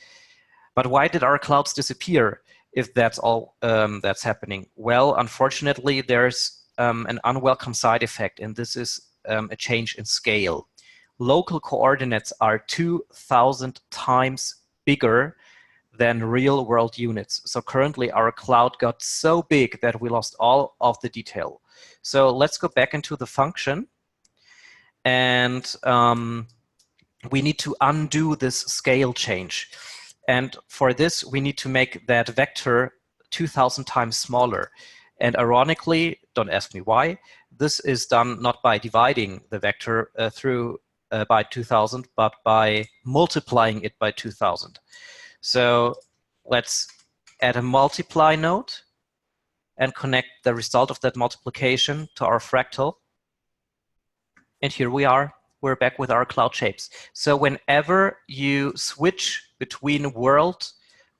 But why did our clouds disappear if that's all that's happening? Well, unfortunately, there's an unwelcome side effect, and this is a change in scale. Local coordinates are 2,000 times bigger than real world units. So currently our cloud got so big that we lost all of the detail. So let's go back into the function, and we need to undo this scale change. And for this, we need to make that vector 2,000 times smaller. And ironically, don't ask me why, this is done not by dividing the vector through by 2,000, but by multiplying it by 2,000. So let's add a multiply node and connect the result of that multiplication to our fractal. And here we are. We're back with our cloud shapes. So whenever you switch between world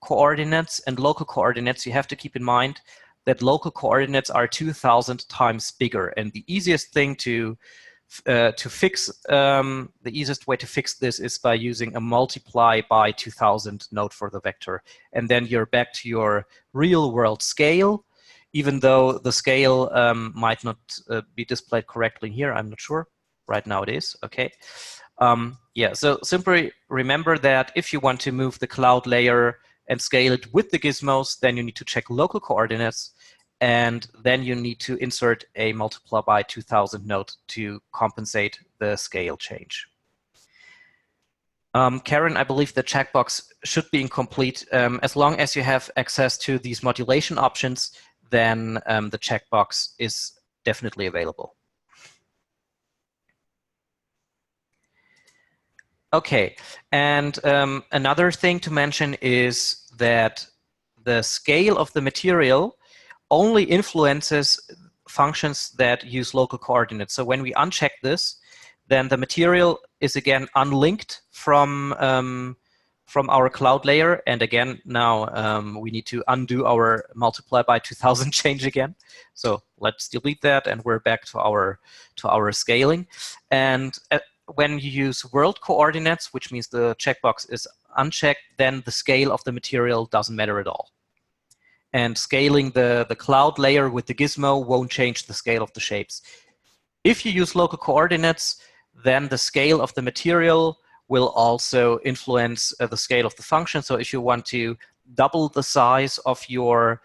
coordinates and local coordinates, you have to keep in mind that local coordinates are 2,000 times bigger. And the easiest thing the easiest way to fix this is by using a multiply by 2,000 node for the vector. And then you're back to your real world scale, even though the scale might not be displayed correctly here. I'm not sure. Right now it is, okay. Yeah, so simply remember that if you want to move the cloud layer and scale it with the gizmos, then you need to check local coordinates, and then you need to insert a multiply by 2,000 node to compensate the scale change. Karen, I believe the checkbox should be incomplete. As long as you have access to these modulation options, then the checkbox is definitely available. Okay, and another thing to mention is that the scale of the material only influences functions that use local coordinates. So when we uncheck this, then the material is again unlinked from our cloud layer. And again, now we need to undo our multiply by 2,000 change again. So let's delete that, and we're back to our scaling. And when you use world coordinates, which means the checkbox is unchecked, then the scale of the material doesn't matter at all. And scaling the cloud layer with the gizmo won't change the scale of the shapes. If you use local coordinates, then the scale of the material will also influence the scale of the function. So if you want to double the size of your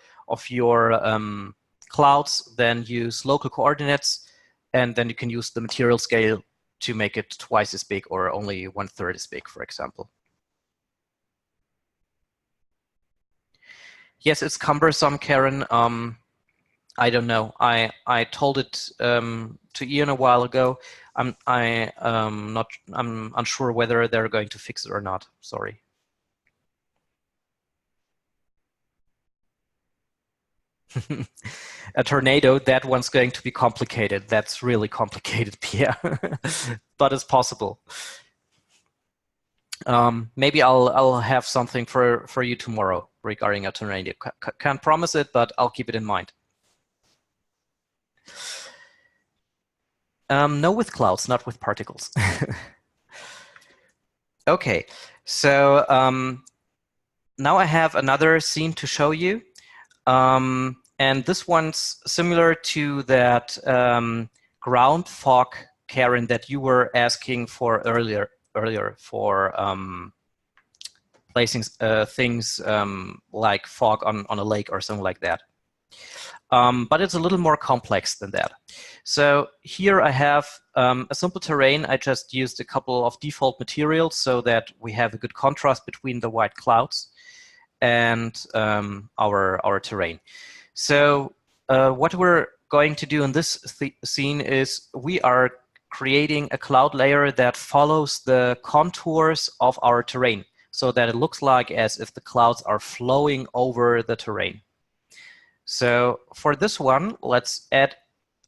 clouds, then use local coordinates, and then you can use the material scale to make it twice as big or only 1/3 as big, for example. Yes, it's cumbersome, Karen. I don't know. I told it to Ian a while ago. I'm unsure whether they're going to fix it or not. Sorry. A tornado, that one's going to be complicated. That's really complicated, Pia. But it's possible. Maybe I'll have something for you tomorrow regarding a tornado. Can't promise it, but I'll keep it in mind. No with clouds, not with particles. Okay, so now I have another scene to show you. And this one's similar to that ground fog, Karen, that you were asking for earlier for placing things like fog on a lake or something like that. But it's a little more complex than that. So here I have a simple terrain. I just used a couple of default materials so that we have a good contrast between the white clouds and our terrain. So what we're going to do in this scene is we are creating a cloud layer that follows the contours of our terrain so that it looks like as if the clouds are flowing over the terrain. So for this one, let's add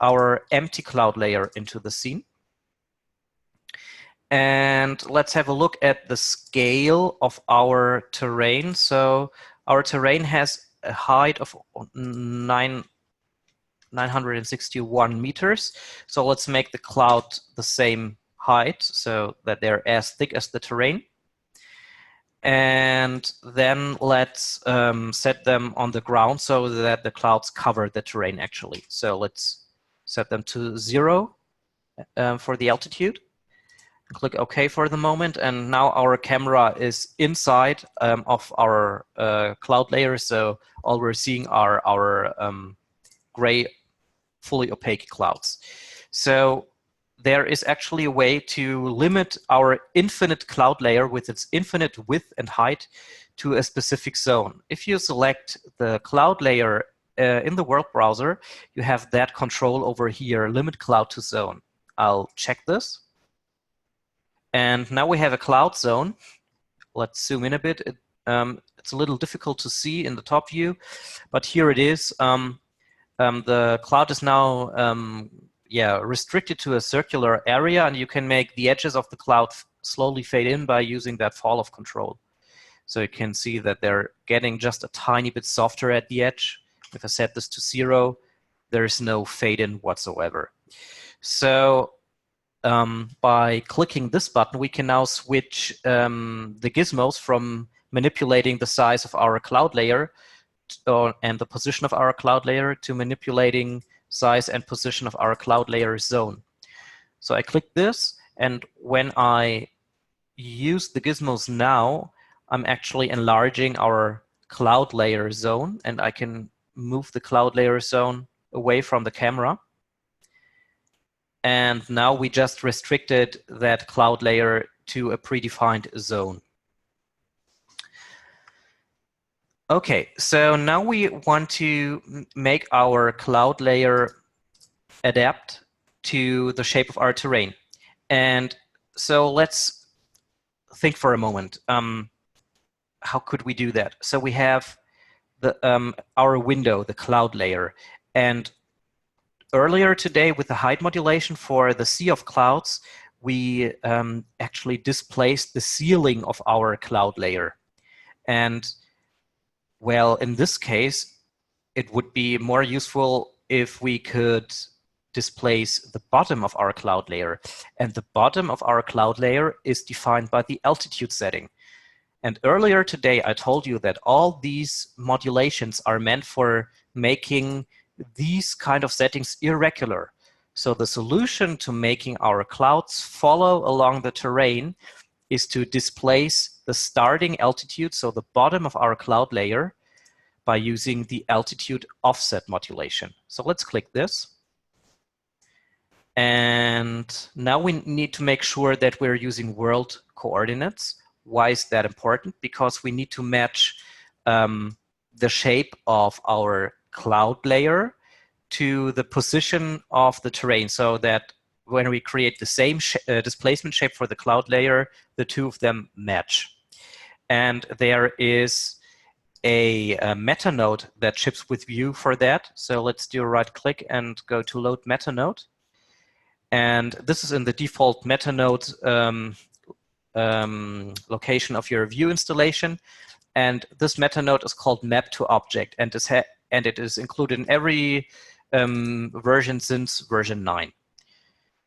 our empty cloud layer into the scene. And let's have a look at the scale of our terrain. So our terrain has a height of 961 meters. So let's make the cloud the same height so that they're as thick as the terrain. And then let's set them on the ground so that the clouds cover the terrain actually. So let's set them to 0 for the altitude. Click OK for the moment, and now our camera is inside of our cloud layer, so all we're seeing are our gray, fully opaque clouds. So there is actually a way to limit our infinite cloud layer with its infinite width and height to a specific zone. If you select the cloud layer in the world browser, you have that control over here, limit cloud to zone. I'll check this. And now we have a cloud zone. Let's zoom in a bit. It's it's a little difficult to see in the top view, but here it is. The cloud is now restricted to a circular area, and you can make the edges of the cloud slowly fade in by using that fall off control. So you can see that they're getting just a tiny bit softer at the edge. If I set this to 0, there's no fade in whatsoever. So by clicking this button, we can now switch the gizmos from manipulating the size of our cloud layer and the position of our cloud layer to manipulating size and position of our cloud layer zone. So I click this, and when I use the gizmos now, I'm actually enlarging our cloud layer zone, and I can move the cloud layer zone away from the camera. And now we just restricted that cloud layer to a predefined zone. Okay, so now we want to make our cloud layer adapt to the shape of our terrain. And so let's think for a moment. How could we do that? So we have the our window, the cloud layer. And earlier today with the height modulation for the sea of clouds, we actually displaced the ceiling of our cloud layer. And well, in this case, it would be more useful if we could displace the bottom of our cloud layer. And the bottom of our cloud layer is defined by the altitude setting. And earlier today, I told you that all these modulations are meant for making these kind of settings irregular. So the solution to making our clouds follow along the terrain is to displace the starting altitude, so the bottom of our cloud layer, by using the altitude offset modulation. So let's click this. And now we need to make sure that we're using world coordinates. Why is that important? Because we need to match the shape of our cloud layer to the position of the terrain, so that when we create the same displacement shape for the cloud layer, the two of them match. And there is a meta node that ships with VUE for that. So let's do a right click and go to load meta node. And this is in the default meta node location of your VUE installation. And this meta node is called map to object, and it is included in every version since version 9.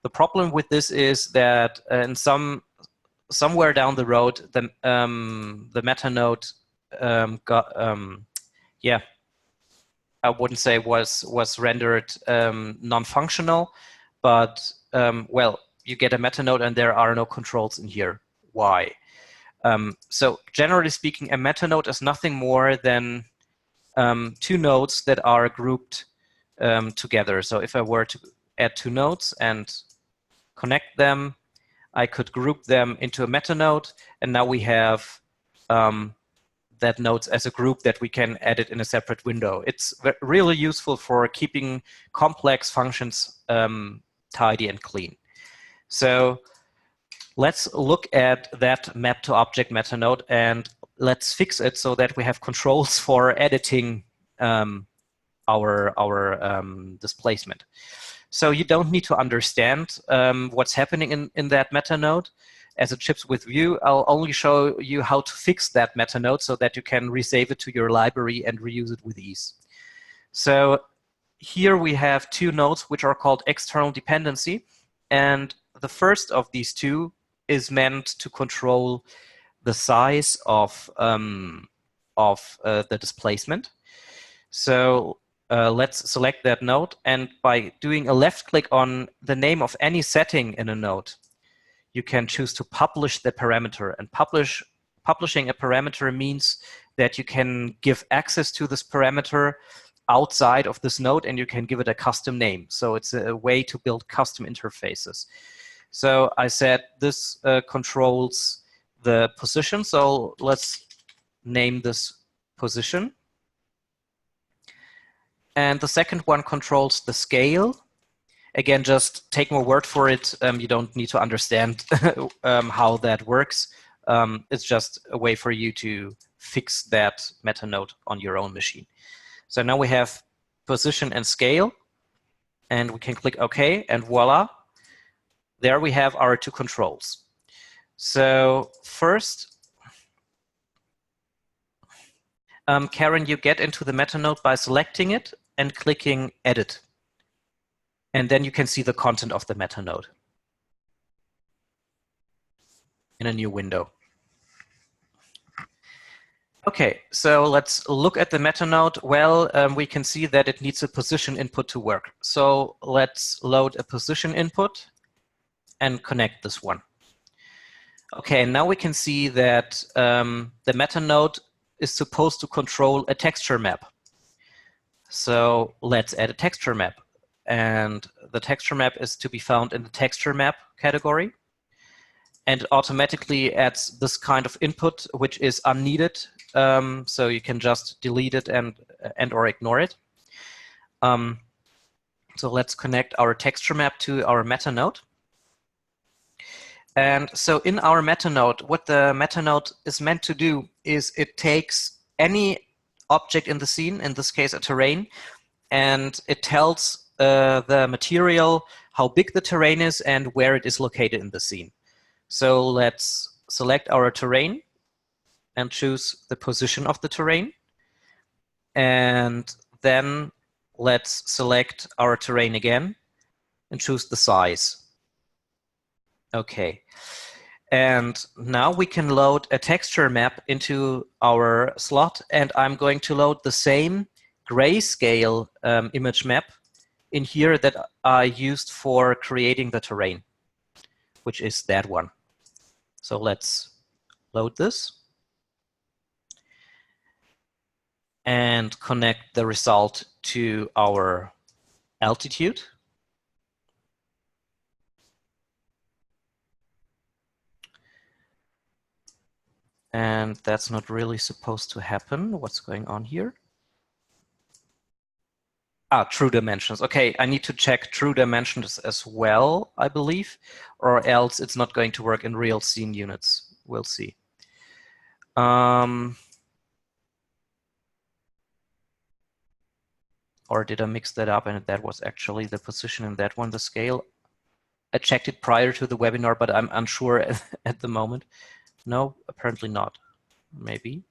The problem with this is that in somewhere down the road, the meta node I wouldn't say was rendered non-functional, but well, you get a meta node and there are no controls in here. Why? So generally speaking, a meta node is nothing more than two nodes that are grouped together. So if I were to add two nodes and connect them, I could group them into a meta node, and now we have that nodes as a group that we can edit in a separate window. It's really useful for keeping complex functions tidy and clean. So let's look at that map to object meta node, and let's fix it so that we have controls for editing our displacement. So you don't need to understand what's happening in that meta node. As it ships with VUE, I'll only show you how to fix that meta node so that you can resave it to your library and reuse it with ease. So here we have two nodes which are called external dependency, and the first of these two is meant to control the size of the displacement. So let's select that node, and by doing a left click on the name of any setting in a node, you can choose to publish the parameter. And publishing a parameter means that you can give access to this parameter outside of this node, and you can give it a custom name. So it's a way to build custom interfaces. So I said this controls the position. So let's name this position. And the second one controls the scale. Again, just take my word for it. You don't need to understand how that works. It's just a way for you to fix that meta node on your own machine. So now we have position and scale, and we can click OK, and voila, there we have our two controls. So first, Karen, you get into the meta node by selecting it and clicking Edit. And then you can see the content of the meta node in a new window. Okay, so let's look at the meta node. Well, we can see that it needs a position input to work. So let's load a position input and connect this one. Okay, now we can see that the meta node is supposed to control a texture map. So let's add a texture map. And the texture map is to be found in the texture map category. And automatically adds this kind of input, which is unneeded. So you can just delete it and or ignore it. So let's connect our texture map to our meta node. And so in our meta node, what the meta node is meant to do is it takes any object in the scene, in this case a terrain, and it tells the material how big the terrain is and where it is located in the scene. So let's select our terrain and choose the position of the terrain. And then let's select our terrain again and choose the size. Okay. And now we can load a texture map into our slot, and I'm going to load the same grayscale image map in here that I used for creating the terrain, which is that one. So let's load this and connect the result to our altitude. And that's not really supposed to happen. What's going on here? Ah, true dimensions. Okay, I need to check true dimensions as well, I believe, or else it's not going to work in real scene units. We'll see. Or did I mix that up and that was actually the position in that one, the scale? I checked it prior to the webinar, but I'm unsure at the moment. No, apparently not. Maybe.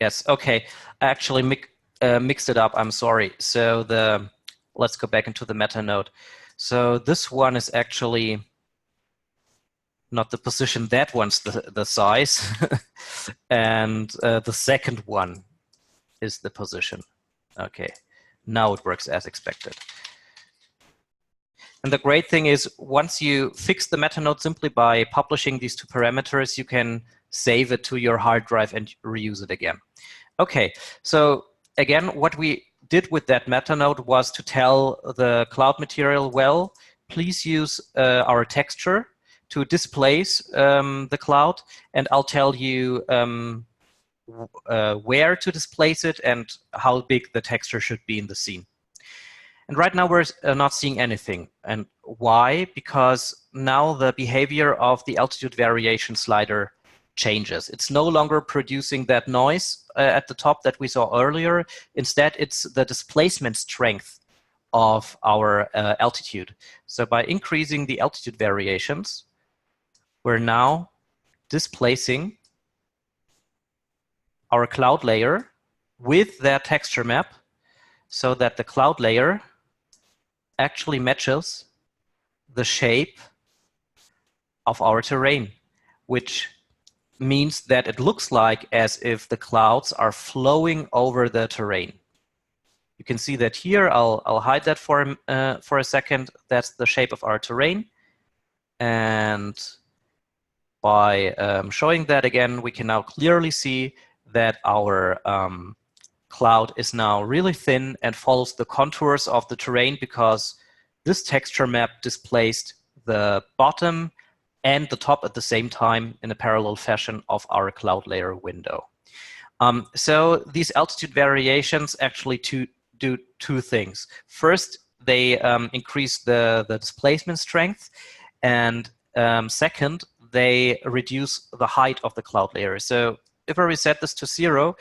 Yes, okay. I actually mixed it up. I'm sorry. So let's go back into the meta node. So this one is actually not the position. That one's the size. And the second one is the position. Okay. Now it works as expected. And the great thing is, once you fix the meta node simply by publishing these two parameters, you can save it to your hard drive and reuse it again. Okay, so again, what we did with that meta node was to tell the cloud material, well, please use our texture to displace the cloud, and I'll tell you where to displace it and how big the texture should be in the scene. And right now we're not seeing anything. And why? Because now the behavior of the altitude variation slider changes. It's no longer producing that noise at the top that we saw earlier. Instead, it's the displacement strength of our altitude. So by increasing the altitude variations, we're now displacing our cloud layer with that texture map so that the cloud layer actually matches the shape of our terrain, which means that it looks like as if the clouds are flowing over the terrain. You can see that here. I'll hide that for a second. That's the shape of our terrain. And by showing that again, we can now clearly see that our cloud is now really thin and follows the contours of the terrain, because this texture map displaced the bottom and the top at the same time in a parallel fashion of our cloud layer window. So these altitude variations actually do two things. First, they increase the displacement strength, and second, they reduce the height of the cloud layer. So if I reset this to 0,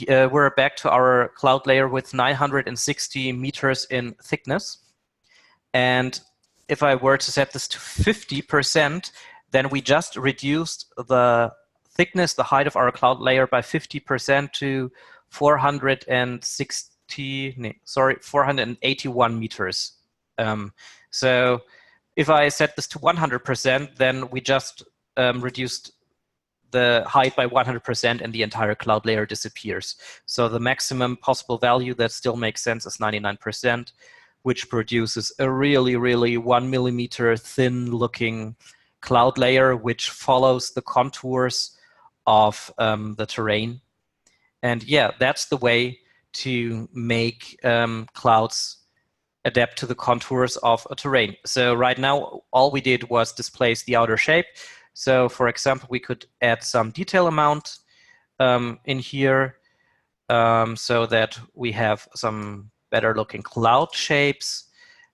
we're back to our cloud layer with 960 meters in thickness. And if I were to set this to 50%, then we just reduced the thickness, the height of our cloud layer by 50% to 481 meters. So if I set this to 100%, then we just reduced the height by 100% and the entire cloud layer disappears. So the maximum possible value that still makes sense is 99%, which produces a really, really 1 millimeter thin looking cloud layer, which follows the contours of the terrain. And yeah, that's the way to make clouds adapt to the contours of a terrain. So right now, all we did was displace the outer shape. So for example, we could add some detail amount in here so that we have some better looking cloud shapes,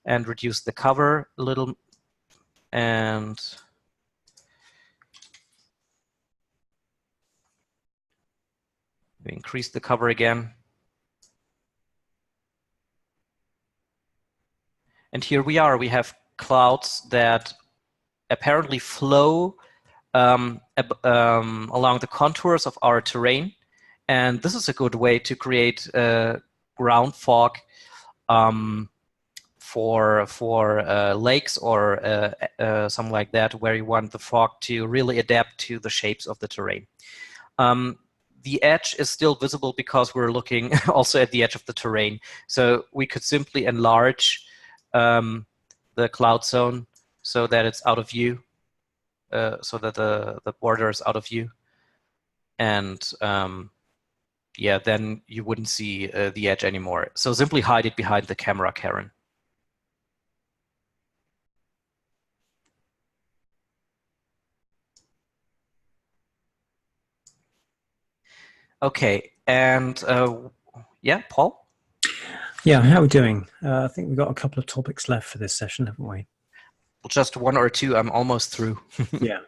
and reduce the cover a little, and we increase the cover again. And here we are, we have clouds that apparently flow along the contours of our terrain. And this is a good way to create ground fog for lakes or something like that, where you want the fog to really adapt to the shapes of the terrain. The edge is still visible because we're looking also at the edge of the terrain. So we could simply enlarge the cloud zone so that it's out of view, so that the border is out of view. And yeah, then you wouldn't see the edge anymore. So simply hide it behind the camera, Karen. Okay, and yeah, Paul? Yeah, how are we doing? I think we've got a couple of topics left for this session, haven't we? Just one or two, I'm almost through. Yeah.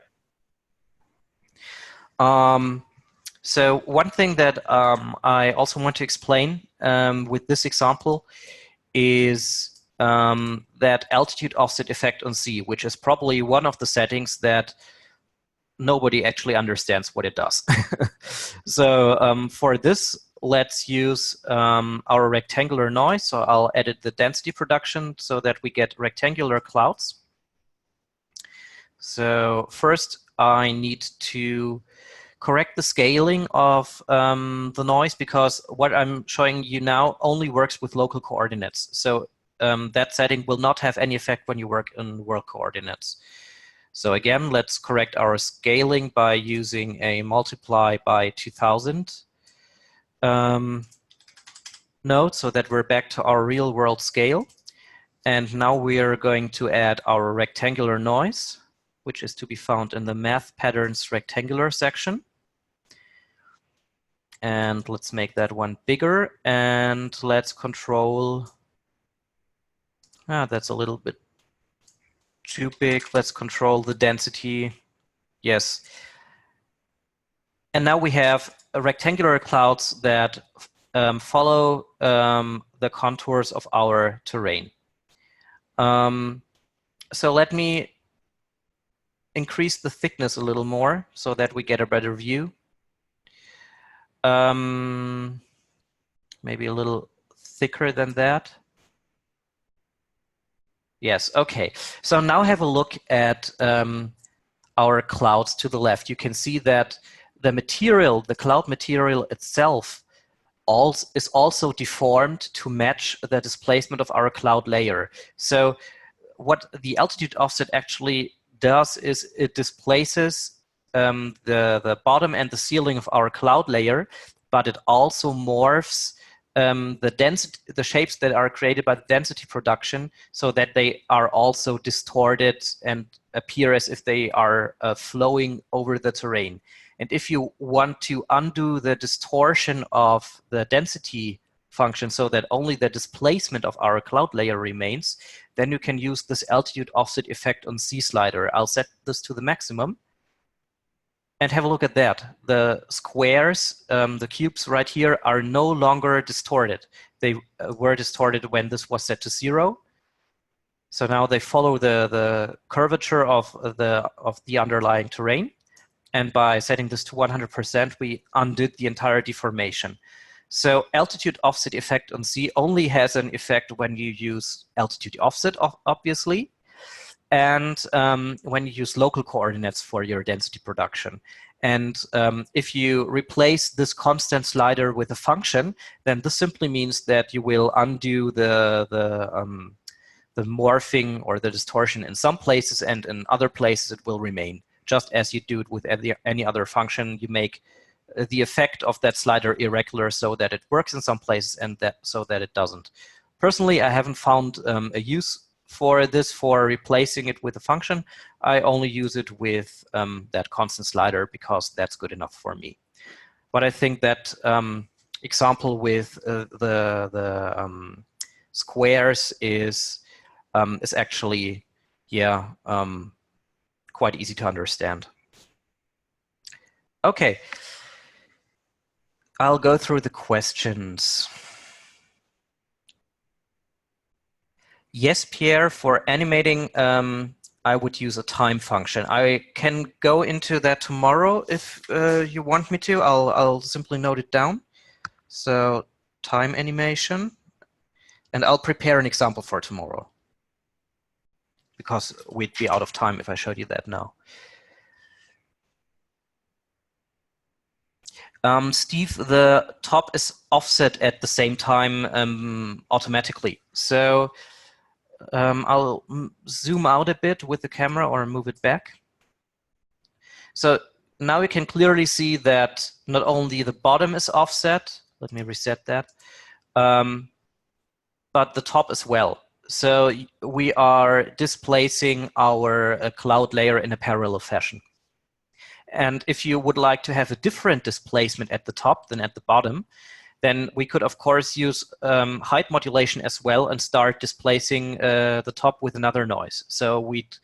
So one thing that I also want to explain with this example is that altitude offset effect on C, which is probably one of the settings that nobody actually understands what it does. So for this, let's use our rectangular noise. So I'll edit the density production so that we get rectangular clouds. So first, I need to correct the scaling of the noise, because what I'm showing you now only works with local coordinates. So that setting will not have any effect when you work in world coordinates. So again, let's correct our scaling by using a multiply by 2000 node, so that we're back to our real world scale. And now we are going to add our rectangular noise, which is to be found in the math patterns rectangular section. And let's make that one bigger, and let's control, that's a little bit too big. Let's control the density. Yes. And now we have rectangular clouds that follow the contours of our terrain. So let me increase the thickness a little more so that we get a better view. Maybe a little thicker than that. Yes, okay. So now have a look at our clouds to the left. You can see that the material, the cloud material itself, is also deformed to match the displacement of our cloud layer. So what the altitude offset actually does is it displaces the bottom and the ceiling of our cloud layer, but it also morphs the shapes that are created by the density production, so that they are also distorted and appear as if they are flowing over the terrain. And if you want to undo the distortion of the density function so that only the displacement of our cloud layer remains, then you can use this altitude offset effect on C slider. I'll set this to the maximum. And have a look at that. The squares, the cubes right here, are no longer distorted. They were distorted when this was set to 0. So now they follow the curvature of the underlying terrain. And by setting this to 100%, we undid the entire deformation. So altitude offset effect on C only has an effect when you use altitude offset, obviously, and when you use local coordinates for your density production. And if you replace this constant slider with a function, then this simply means that you will undo the morphing or the distortion in some places, and in other places it will remain. Just as you do it with any other function, you make the effect of that slider irregular so that it works in some places and so that it doesn't. Personally, I haven't found a use for this, for replacing it with a function. I only use it with that constant slider because that's good enough for me. But I think that example with the squares is actually, yeah, quite easy to understand. Okay, I'll go through the questions. Yes, Pierre, for animating, I would use a time function. I can go into that tomorrow if you want me to. I'll simply note it down. So time animation, and I'll prepare an example for tomorrow, because we'd be out of time if I showed you that now. Steve, the top is offset at the same time automatically. So I'll zoom out a bit with the camera or move it back. So now you can clearly see that not only the bottom is offset, let me reset that, but the top as well. So we are displacing our cloud layer in a parallel fashion. And if you would like to have a different displacement at the top than at the bottom, then we could, of course, use height modulation as well and start displacing the top with another noise. So we'd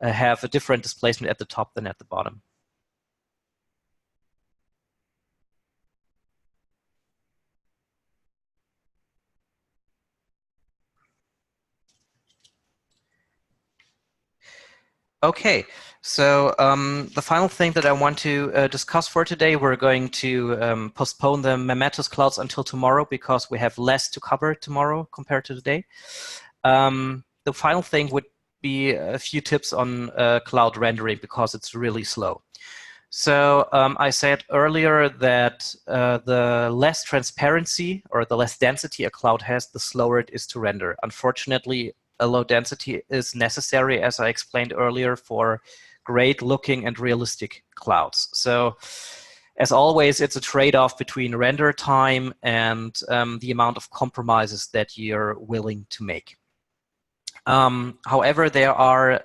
have a different displacement at the top than at the bottom. Okay, so the final thing that I want to discuss for today, we're going to postpone the Mammatus clouds until tomorrow because we have less to cover tomorrow compared to today. The final thing would be a few tips on cloud rendering because it's really slow. So I said earlier that the less transparency or the less density a cloud has, the slower it is to render. Unfortunately, a low density is necessary, as I explained earlier, for great looking and realistic clouds. So as always, it's a trade-off between render time and the amount of compromises that you're willing to make. However, there are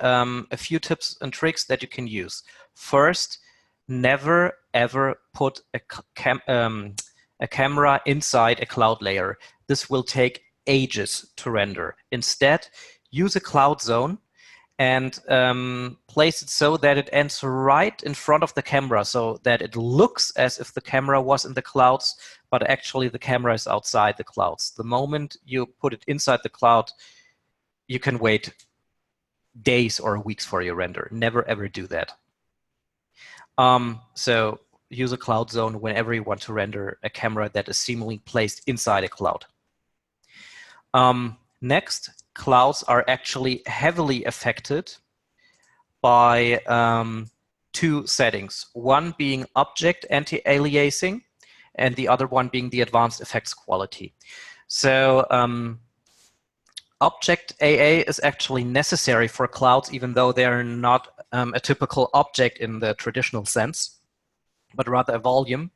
a few tips and tricks that you can use. First, never ever put a camera inside a cloud layer. This will take ages to render. Instead, use a cloud zone and place it so that it ends right in front of the camera, so that it looks as if the camera was in the clouds, but actually the camera is outside the clouds. The moment you put it inside the cloud, you can wait days or weeks for your render. Never ever do that. So use a cloud zone whenever you want to render a camera that is seemingly placed inside a cloud. Next, clouds are actually heavily affected by two settings. One being object anti-aliasing, and the other one being the advanced effects quality. So object AA is actually necessary for clouds, even though they're not a typical object in the traditional sense, but rather a volume.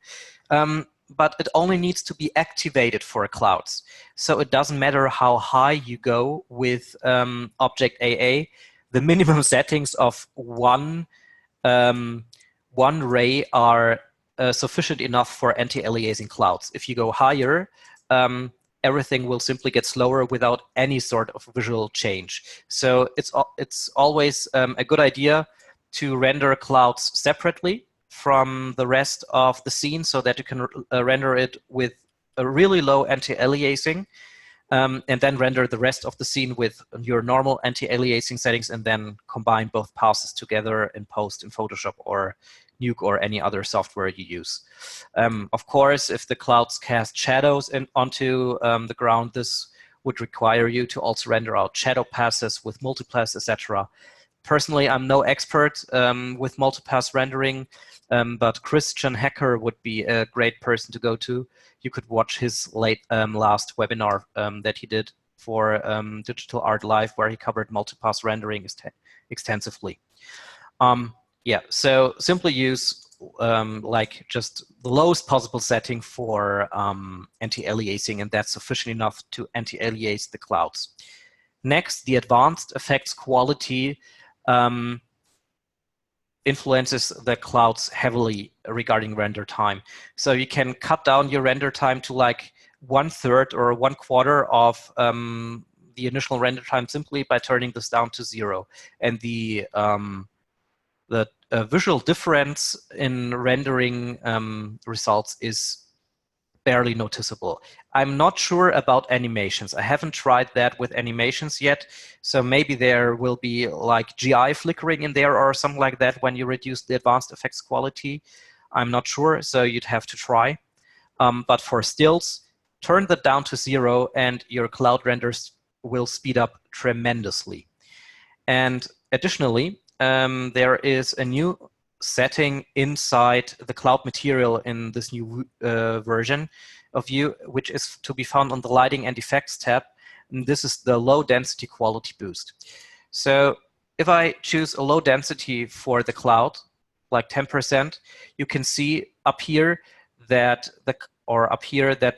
But it only needs to be activated for clouds. So it doesn't matter how high you go with object AA. The minimum settings of one ray are sufficient enough for anti-aliasing clouds. If you go higher, everything will simply get slower without any sort of visual change. So it's always a good idea to render clouds separately from the rest of the scene so that you can render it with a really low anti-aliasing, and then render the rest of the scene with your normal anti-aliasing settings, and then combine both passes together in post in Photoshop or Nuke or any other software you use. Of course, if the clouds cast shadows onto the ground, this would require you to also render out shadow passes with multipass, etc. Personally, I'm no expert with multipass rendering, but Christian Hacker would be a great person to go to. You could watch his last webinar that he did for Digital Art Live, where he covered multipass rendering extensively. Yeah, so simply use like just the lowest possible setting for anti-aliasing, and that's sufficient enough to anti-aliase the clouds. Next, the advanced effects quality influences the clouds heavily regarding render time. So you can cut down your render time to like 1/3 or 1/4 of the initial render time simply by turning this down to 0. And the visual difference in rendering results is barely noticeable. I'm not sure about animations. I haven't tried that with animations yet. So maybe there will be like GI flickering in there or something like that when you reduce the advanced effects quality. I'm not sure, so you'd have to try. But for stills, turn that down to 0 and your cloud renders will speed up tremendously. And additionally, there is a new setting inside the cloud material in this new version of VUE, which is to be found on the Lighting and Effects tab. And this is the low density quality boost. So if I choose a low density for the cloud, like 10%, you can see up here that the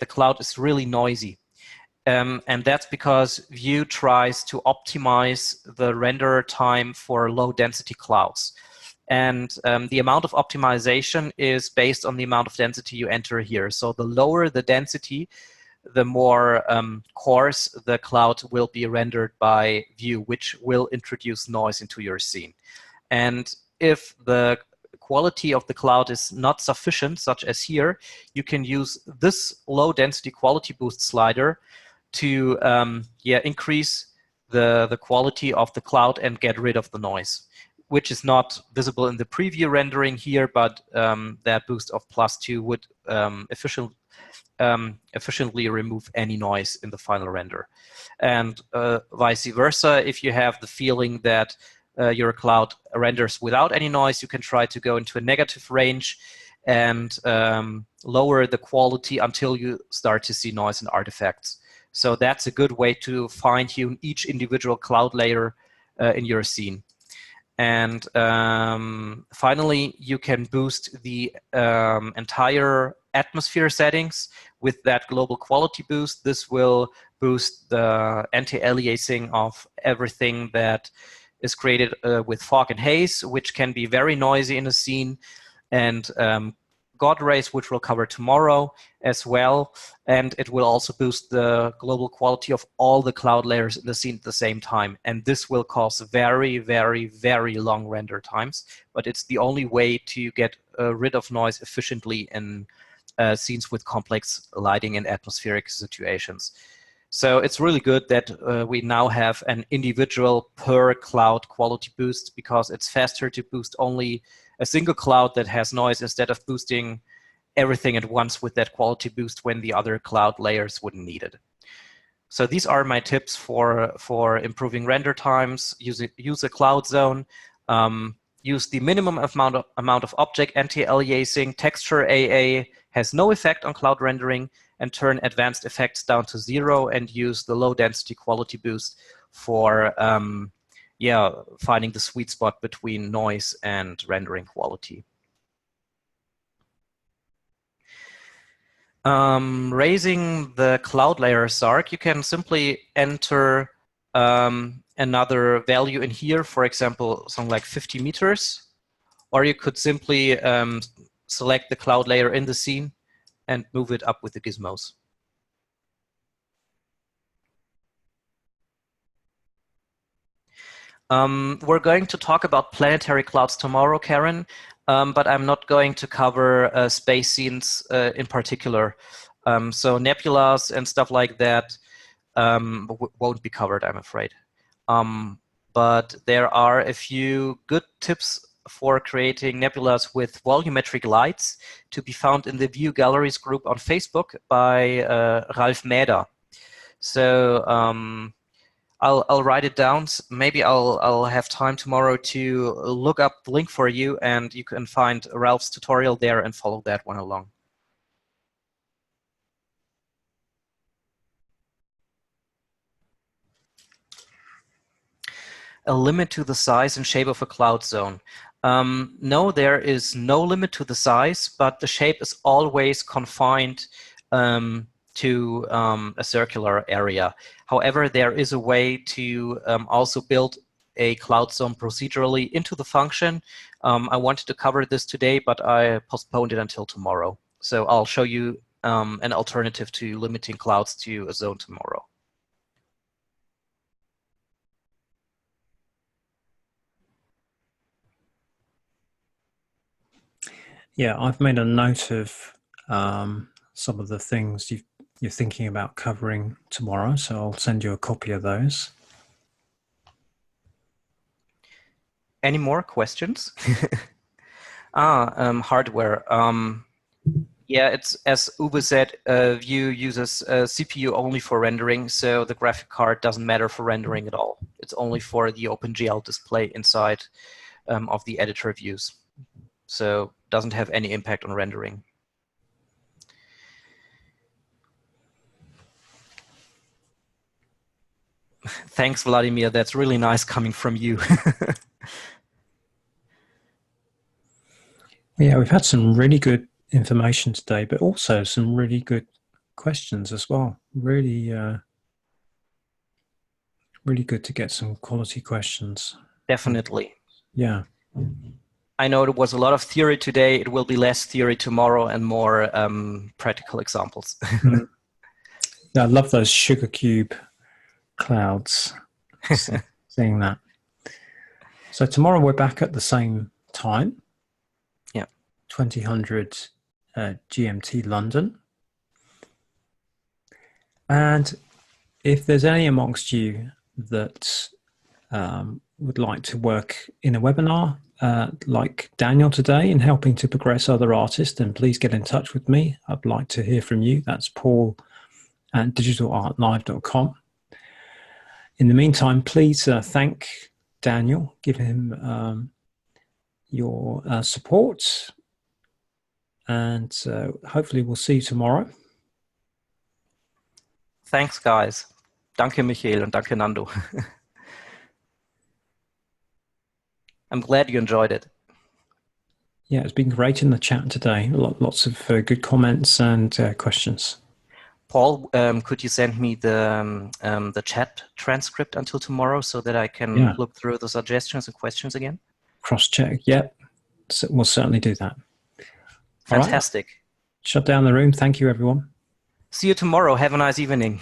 cloud is really noisy. And that's because VUE tries to optimize the render time for low density clouds. And the amount of optimization is based on the amount of density you enter here. So the lower the density, the more coarse the cloud will be rendered by VUE, which will introduce noise into your scene. And if the quality of the cloud is not sufficient, such as here, you can use this low density quality boost slider to increase the quality of the cloud and get rid of the noise, which is not visible in the preview rendering here, but that boost of +2 would efficiently remove any noise in the final render. And vice versa, if you have the feeling that your cloud renders without any noise, you can try to go into a negative range and lower the quality until you start to see noise and artifacts. So that's a good way to fine-tune each individual cloud layer in your scene. And finally, you can boost the entire atmosphere settings with that global quality boost. This will boost the anti-aliasing of everything that is created with fog and haze, which can be very noisy in a scene, and God rays, which we'll cover tomorrow as well. And it will also boost the global quality of all the cloud layers in the scene at the same time. And this will cause very, very, very long render times. But it's the only way to get rid of noise efficiently in scenes with complex lighting and atmospheric situations. So it's really good that we now have an individual per cloud quality boost, because it's faster to boost only a single cloud that has noise instead of boosting everything at once with that quality boost when the other cloud layers wouldn't need it. So these are my tips for improving render times. Use a cloud zone. Use the minimum amount of object anti-aliasing. Texture AA has no effect on cloud rendering, and turn advanced effects down to 0 and use the low density quality boost for finding the sweet spot between noise and rendering quality. Raising the cloud layer SARC, you can simply enter another value in here, for example, something like 50 meters, or you could simply select the cloud layer in the scene and move it up with the gizmos. We're going to talk about planetary clouds tomorrow, Karen, but I'm not going to cover space scenes in particular. So nebulas and stuff like that won't be covered, I'm afraid. But there are a few good tips for creating nebulas with volumetric lights to be found in the VUE Galleries group on Facebook by Ralf Mäder. So I'll write it down. Maybe I'll have time tomorrow to look up the link for you, and you can find Ralph's tutorial there and follow that one along. A limit to the size and shape of a cloud zone. No, there is no limit to the size, but the shape is always confined to a circular area. However, there is a way to also build a cloud zone procedurally into the function. I wanted to cover this today, but I postponed it until tomorrow. So I'll show you an alternative to limiting clouds to a zone tomorrow. Yeah, I've made a note of some of the things you're thinking about covering tomorrow, so I'll send you a copy of those. Any more questions? Hardware. Yeah, it's as Uwe said, VUE uses CPU only for rendering, so the graphic card doesn't matter for rendering at all. It's only for the OpenGL display inside of the editor views. So doesn't have any impact on rendering. Thanks, Vladimir. That's really nice coming from you. Yeah, we've had some really good information today, but also some really good questions as well. Really, really good to get some quality questions. Definitely. Yeah. I know there was a lot of theory today. It will be less theory tomorrow and more practical examples. Yeah, I love those sugar cube clouds, seeing that. So tomorrow we're back at the same time. Yeah. 2000 GMT London. And if there's any amongst you that would like to work in a webinar like Daniel today in helping to progress other artists, then please get in touch with me. I'd like to hear from you. That's paul@digitalartlive.com. In the meantime, please thank Daniel. Give him your support. And hopefully we'll see you tomorrow. Thanks, guys. Danke, Michael, und danke, Nando. I'm glad you enjoyed it. Yeah, it's been great in the chat today. Lots of good comments and questions. Paul, could you send me the chat transcript until tomorrow so that I can look through the suggestions and questions again? Cross-check, yeah. So we'll certainly do that. Fantastic. All right. Shut down the room. Thank you, everyone. See you tomorrow. Have a nice evening.